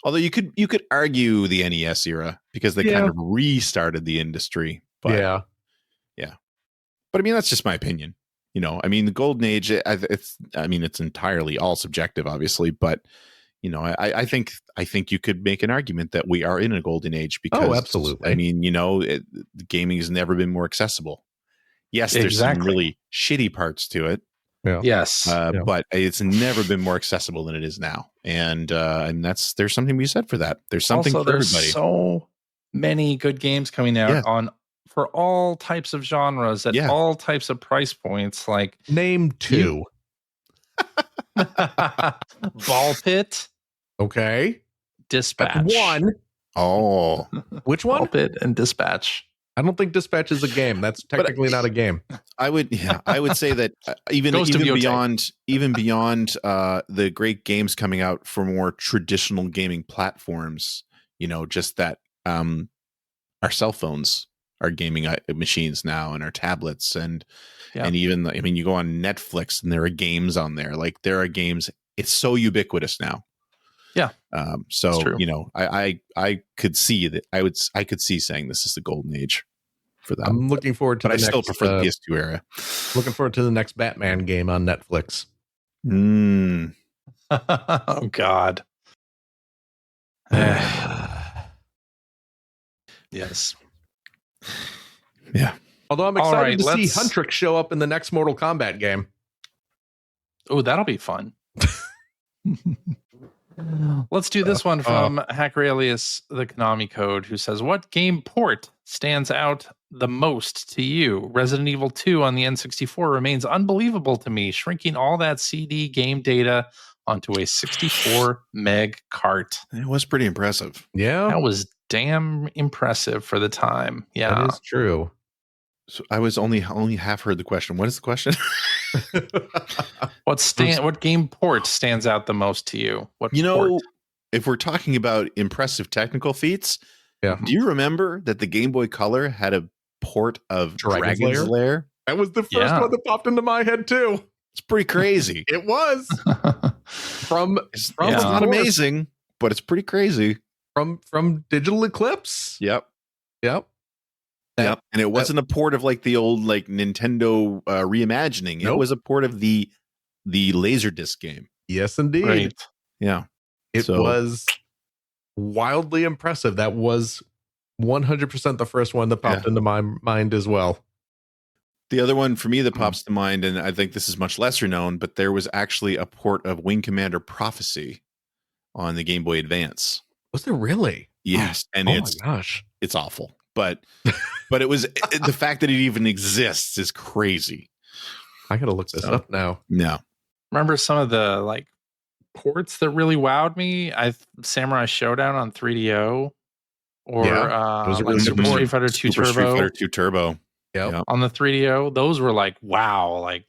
Although you could argue the NES era because they kind of restarted the industry. But, yeah. But I mean, that's just my opinion. You know, I mean, the golden age, it's entirely all subjective, obviously, but you know, I think you could make an argument that we are in a golden age because, absolutely. I mean, you know, gaming has never been more accessible. Yes, there's some really shitty parts to it. Yeah. Yes, but it's never been more accessible than it is now, and there's something to be said for that. There's something for everybody. So many good games coming out for all types of genres at all types of price points. Like name two. Ball Pit. Okay. Dispatch. That's one. Oh, which one? Ball Pit and Dispatch. I don't think Dispatch is a game. That's technically not a game. I would say that even beyond the great games coming out for more traditional gaming platforms, just that our cell phones are gaming machines now, and our tablets, and even you go on Netflix and there are games on there. Like there are games. It's so ubiquitous now. Yeah. So I could see that. I could see saying this is the golden age for that. I'm looking forward to but I still prefer the PS2 era. Looking forward to the next Batman game on Netflix. Oh God. Yes. Yeah. Although I'm excited to see Huntrix show up in the next Mortal Kombat game. Oh, that'll be fun. Let's do this one from Hacker Alias, the Konami Code, who says, what game port stands out the most to you? Resident Evil 2 on the N64 remains unbelievable to me, shrinking all that CD game data onto a 64 meg cart. It was pretty impressive. Yeah. That was damn impressive for the time. Yeah. That is true. So I was only half heard the question. What is the question? What game port stands out the most to you? What port? If we're talking about impressive technical feats, do you remember that the Game Boy Color had a port of Dragon's Lair? That was the first one that popped into my head too. It's pretty crazy. It was. It's not amazing, but it's pretty crazy. From Digital Eclipse. Yep. And it wasn't a port of like the old like Nintendo reimagining. Nope. It was a port of the Laserdisc game. Yes, indeed. Right. Yeah. It was wildly impressive. That was 100% the first one that popped into my mind as well. The other one for me that pops to mind, and I think this is much lesser known, but there was actually a port of Wing Commander Prophecy on the Game Boy Advance. Was there really? Yes. And my gosh. It's awful. But it was the fact that it even exists is crazy. I gotta look this up now. No. Remember some of the like ports that really wowed me? Samurai Showdown on 3DO, or like Super Street Fighter 2 Turbo. Street Fighter 2 Turbo. Yep. On the 3DO, those were like wow, like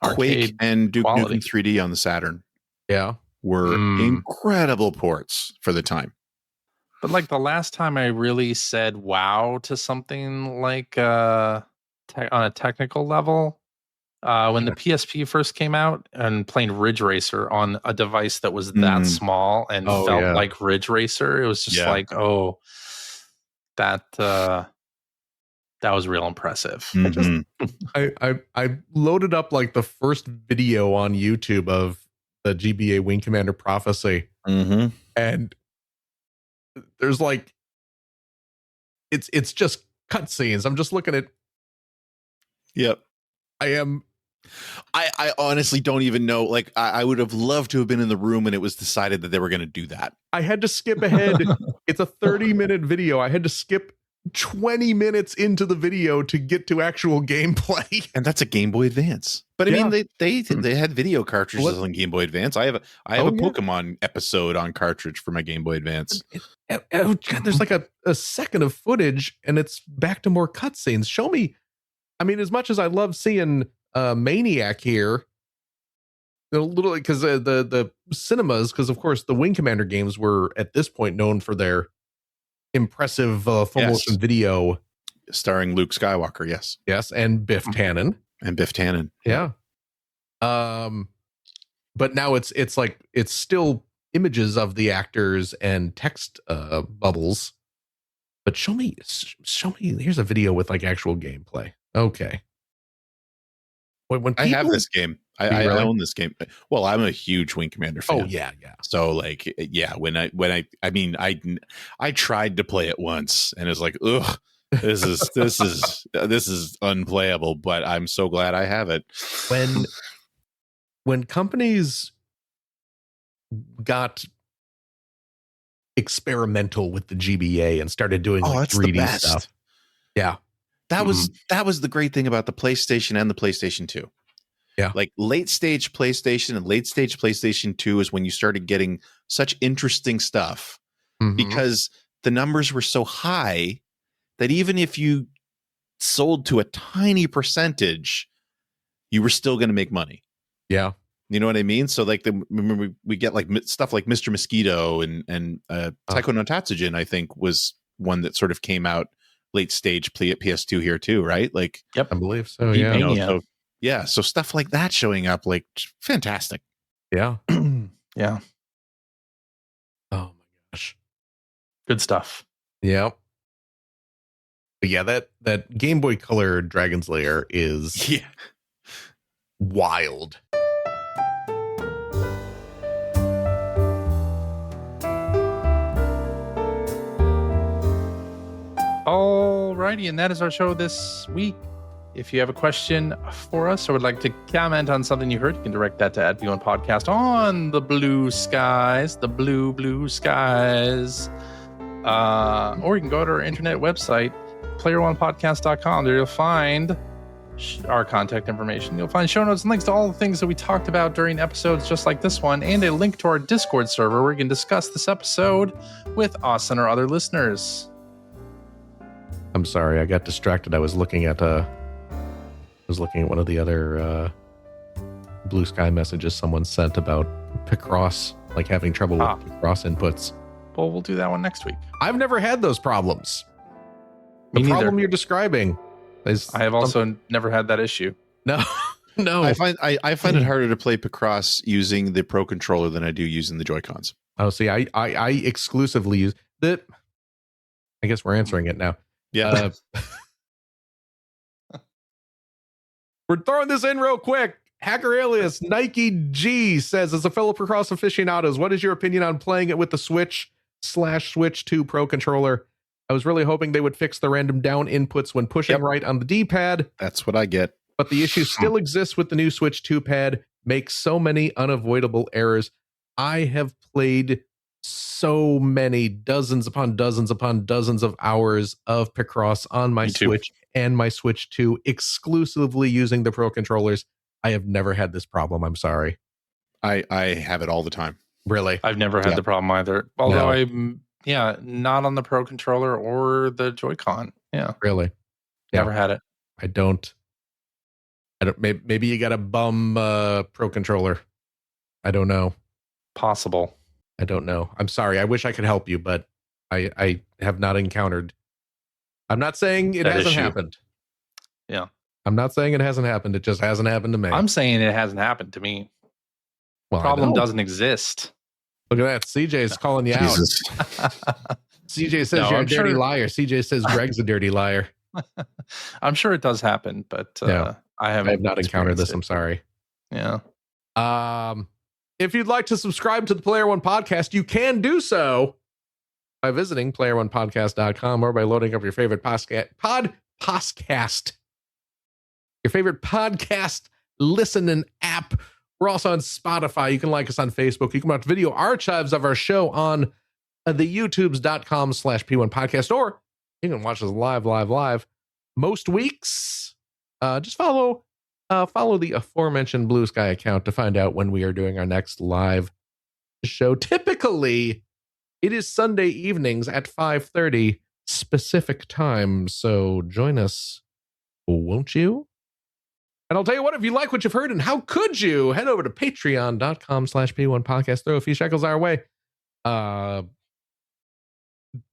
Quake and Duke Nukem 3D on the Saturn. Yeah, were incredible ports for the time. But like the last time I really said wow to something like on a technical level, when the PSP first came out and playing Ridge Racer on a device that was that small and felt like Ridge Racer, it was just like, that was real impressive. I loaded up like the first video on YouTube of the GBA Wing Commander Prophecy, and there's like it's just cutscenes. I'm just looking at. Yep. I honestly don't even know. Like I would have loved to have been in the room when it was decided that they were going to do that. I had to skip ahead. It's a 30-minute video. I had to skip 20 minutes into the video to get to actual gameplay. And that's a Game Boy Advance. But I mean, they had video cartridges on Game Boy Advance. I have a Pokemon episode on cartridge for my Game Boy Advance. There's like a second of footage and it's back to more cutscenes. Show me. I mean, as much as I love seeing Maniac here, a little because the cinemas, because of course the Wing Commander games were at this point known for their impressive full motion video, starring Luke Skywalker. Yes, and Biff Tannen. Yeah. But now it's like it's still images of the actors and text bubbles. But show me. Here's a video with like actual gameplay. Okay. When I have this game, I own this game. Well, I'm a huge Wing Commander fan. Oh yeah. So like, when I tried to play it once, and it's like, ugh, this is unplayable. But I'm so glad I have it. When companies got experimental with the GBA and started doing like 3D stuff, that was the great thing about the PlayStation and the PlayStation 2. Yeah. Like late stage PlayStation and late stage PlayStation 2 is when you started getting such interesting stuff because the numbers were so high that even if you sold to a tiny percentage, you were still going to make money. Yeah. You know what I mean? So like remember we get like stuff like Mr. Mosquito and Taiko no Tatsujin, I think, was one that sort of came out late stage at PS2 here too, right? Like, yep, I believe so. Beat Yeah. Mania. So stuff like that showing up, like, fantastic. Yeah. Yeah. Oh my gosh. Good stuff. Yeah. But yeah, that Game Boy Color Dragon's Lair is wild. Alrighty, and that is our show this week. If you have a question for us or would like to comment on something you heard, you can direct that to @P1 Podcast on the blue skies, the blue skies. Or you can go to our internet website, player1podcast.com. There you'll find our contact information. You'll find show notes and links to all the things that we talked about during episodes just like this one, and a link to our Discord server where you can discuss this episode with us and our other listeners. I'm sorry, I got distracted. I was looking at one of the other Blue Sky messages someone sent about Picross, like having trouble with Picross inputs. Well, we'll do that one next week. I've never had those problems. Me The neither. problem you're describing is I have also never had that issue. no. I find it harder to play Picross using the Pro Controller than I do using the Joy-Cons. Oh, see, I exclusively use the. I guess we're answering it now. Yeah. We're throwing this in real quick. Hacker alias Nike G says, as a fellow Picross aficionados, what is your opinion on playing it with the Switch/Switch 2 Pro controller? I was really hoping they would fix the random down inputs when pushing right on the D-pad. That's what I get. But the issue still exists with the new Switch 2 pad. Makes so many unavoidable errors. I have played so many dozens upon dozens of hours of Picross on my Switch and my Switch 2 exclusively using the Pro controllers. I have never had this problem. I'm sorry. I have it all the time. Really? I've never had the problem either. Although I'm not on the Pro controller or the Joy-Con. Yeah. Really? Never had it. I don't. Maybe you got a bum Pro controller. I don't know. Possible. I don't know. I'm sorry. I wish I could help you, but I have not encountered. I'm not saying it hasn't happened. Yeah. I'm not saying it hasn't happened. It just hasn't happened to me. I'm saying it hasn't happened to me. Well, problem doesn't exist. Look at that. CJ's calling you out. CJ says you're a dirty liar. CJ says Greg's a dirty liar. I'm sure it does happen, but I have not encountered this. I'm sorry. Yeah. If you'd like to subscribe to the Player One Podcast, you can do so by visiting player1podcast.com or by loading up your favorite podcast. Your favorite podcast listening app. We're also on Spotify. You can like us on Facebook. You can watch video archives of our show on the youtubes.com/P1 podcast, or you can watch us live most weeks. Just follow the aforementioned Blue Sky account to find out when we are doing our next live show. Typically, it is Sunday evenings at 5:30 specific time. So join us, won't you? And I'll tell you what, if you like what you've heard, and how could you, head over to patreon.com/P1 podcast. Throw a few shekels our way.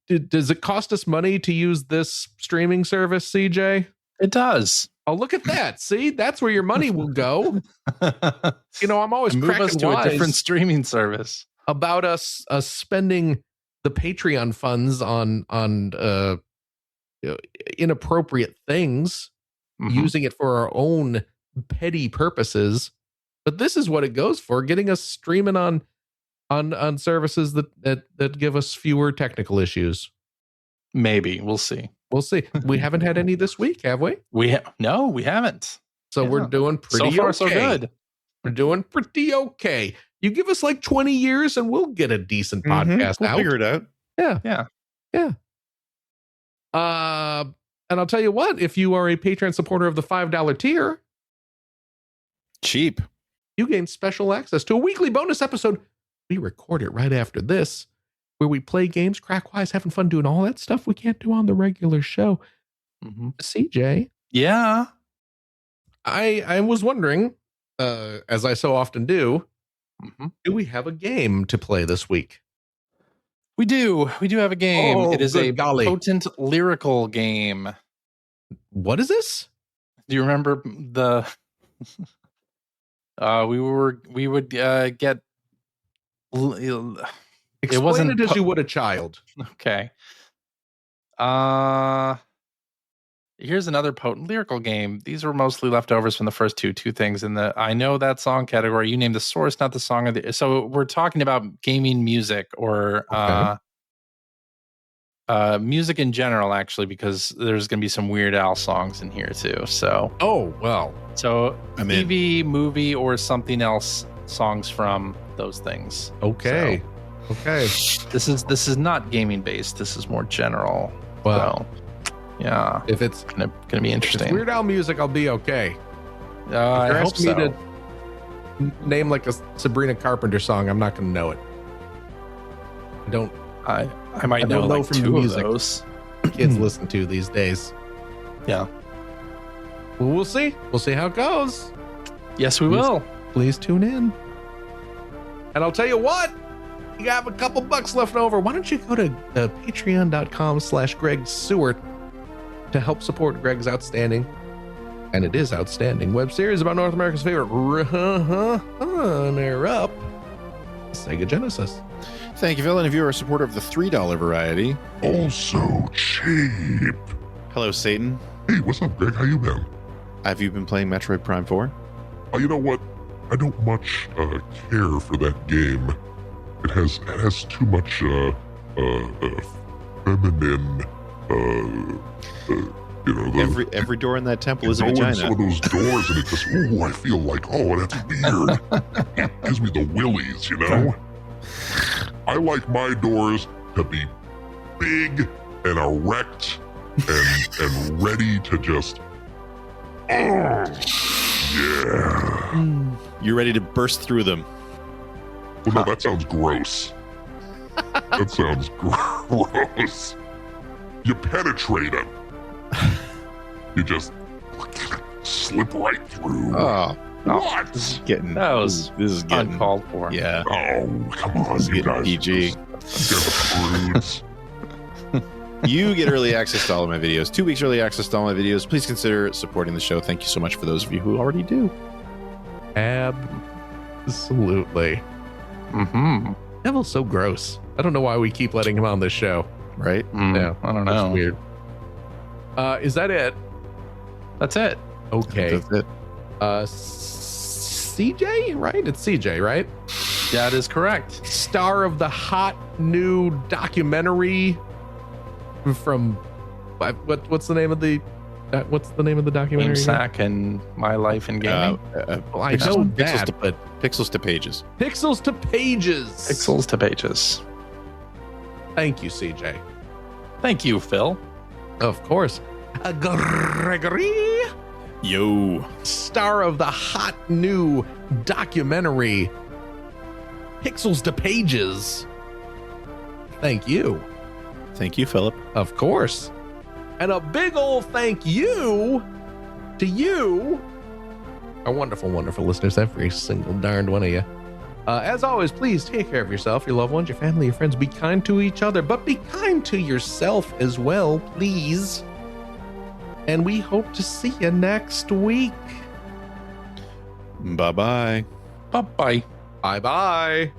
Does it cost us money to use this streaming service, CJ? It does. Oh, look at that. See, that's where your money will go. I'm always move us to a different streaming service about us spending the Patreon funds on inappropriate things, using it for our own petty purposes. But this is what it goes for, getting us streaming on services that give us fewer technical issues. Maybe. We'll see. We'll see. We haven't had any this week, have we? No, we haven't. So we're doing pretty so far, okay. So good. We're doing pretty okay. You give us like 20 years and we'll get a decent podcast we'll out. Figure it out. Yeah. And I'll tell you what, if you are a Patreon supporter of the $5 tier, cheap, you gain special access to a weekly bonus episode. We record it right after this, where we play games, crack-wise, having fun doing all that stuff we can't do on the regular show. Mm-hmm. CJ? Yeah? I was wondering, as I so often do, Mm-hmm. do we have a game to play this week? We do. We do have a game. Oh, it is a golly. potent lyrical game. What is this? Do you remember the... we would get... Explain it as you would a child. Okay. Here's another potent lyrical game. These were mostly leftovers from the first two things in the I know that song category. You named the source, not the song. So we're talking about gaming music or music in general, actually, because there's going to be some Weird Al songs in here too. So so TV, movie, or something else songs from those things. Okay. So, okay. This is not gaming based. This is more general. Well, so, yeah. If it's gonna be interesting. If it's Weird Al music, I'll be okay. I hope so. Me to name like a Sabrina Carpenter song, I'm not gonna know it. I might know like from two of those kids listen to these days. Yeah. Well, we'll see. We'll see how it goes. Yes, we will. Please tune in. And I'll tell you what, you have a couple bucks left over. Why don't you go to patreon.com/Greg Seward to help support Greg's outstanding, and it is outstanding, web series about North America's favorite runner-up, Sega Genesis. Thank you, Phil. And if you are a supporter of the $3 variety, also cheap. Hello, Satan. Hey, what's up, Greg? How you been? Have you been playing Metroid Prime 4? You know what? I don't much care for that game. It has too much feminine. Every door in that temple is a vagina. vagina. Some of those doors, and it just, I feel like, that's weird. It gives me the willies, you know. I like my doors to be big and erect and ready to just, yeah. You're ready to burst through them. Well, no, that sounds gross. That sounds gross. You penetrate them. You just slip right through. Oh, what? This is getting this is getting uncalled for. Yeah. Oh, come on, you guys. PG. You get early access to all of my videos. 2 weeks early access to all my videos. Please consider supporting the show. Thank you so much for those of you who already do. Absolutely. Mm-hmm. Devil's so gross. I don't know why we keep letting him on this show. Right? Yeah, I don't know. That's weird. Is that it? That's it. Okay. That's it. CJ, right? It's CJ, right? That is correct. Star of the hot new documentary from what's the name of the documentary? GameSack and My Life in Gaming. Well, I know that, but Pixels to Pages. Pixels to Pages. Pixels to Pages. Thank you, CJ. Thank you, Phil. Of course. Gregory. Yo. Star of the hot new documentary, Pixels to Pages. Thank you. Thank you, Philip. Of course. And a big old thank you to you, our wonderful, wonderful listeners, every single darned one of you. As always, please take care of yourself, your loved ones, your family, your friends. Be kind to each other, but be kind to yourself as well, please. And we hope to see you next week. Bye-bye. Bye-bye. Bye-bye.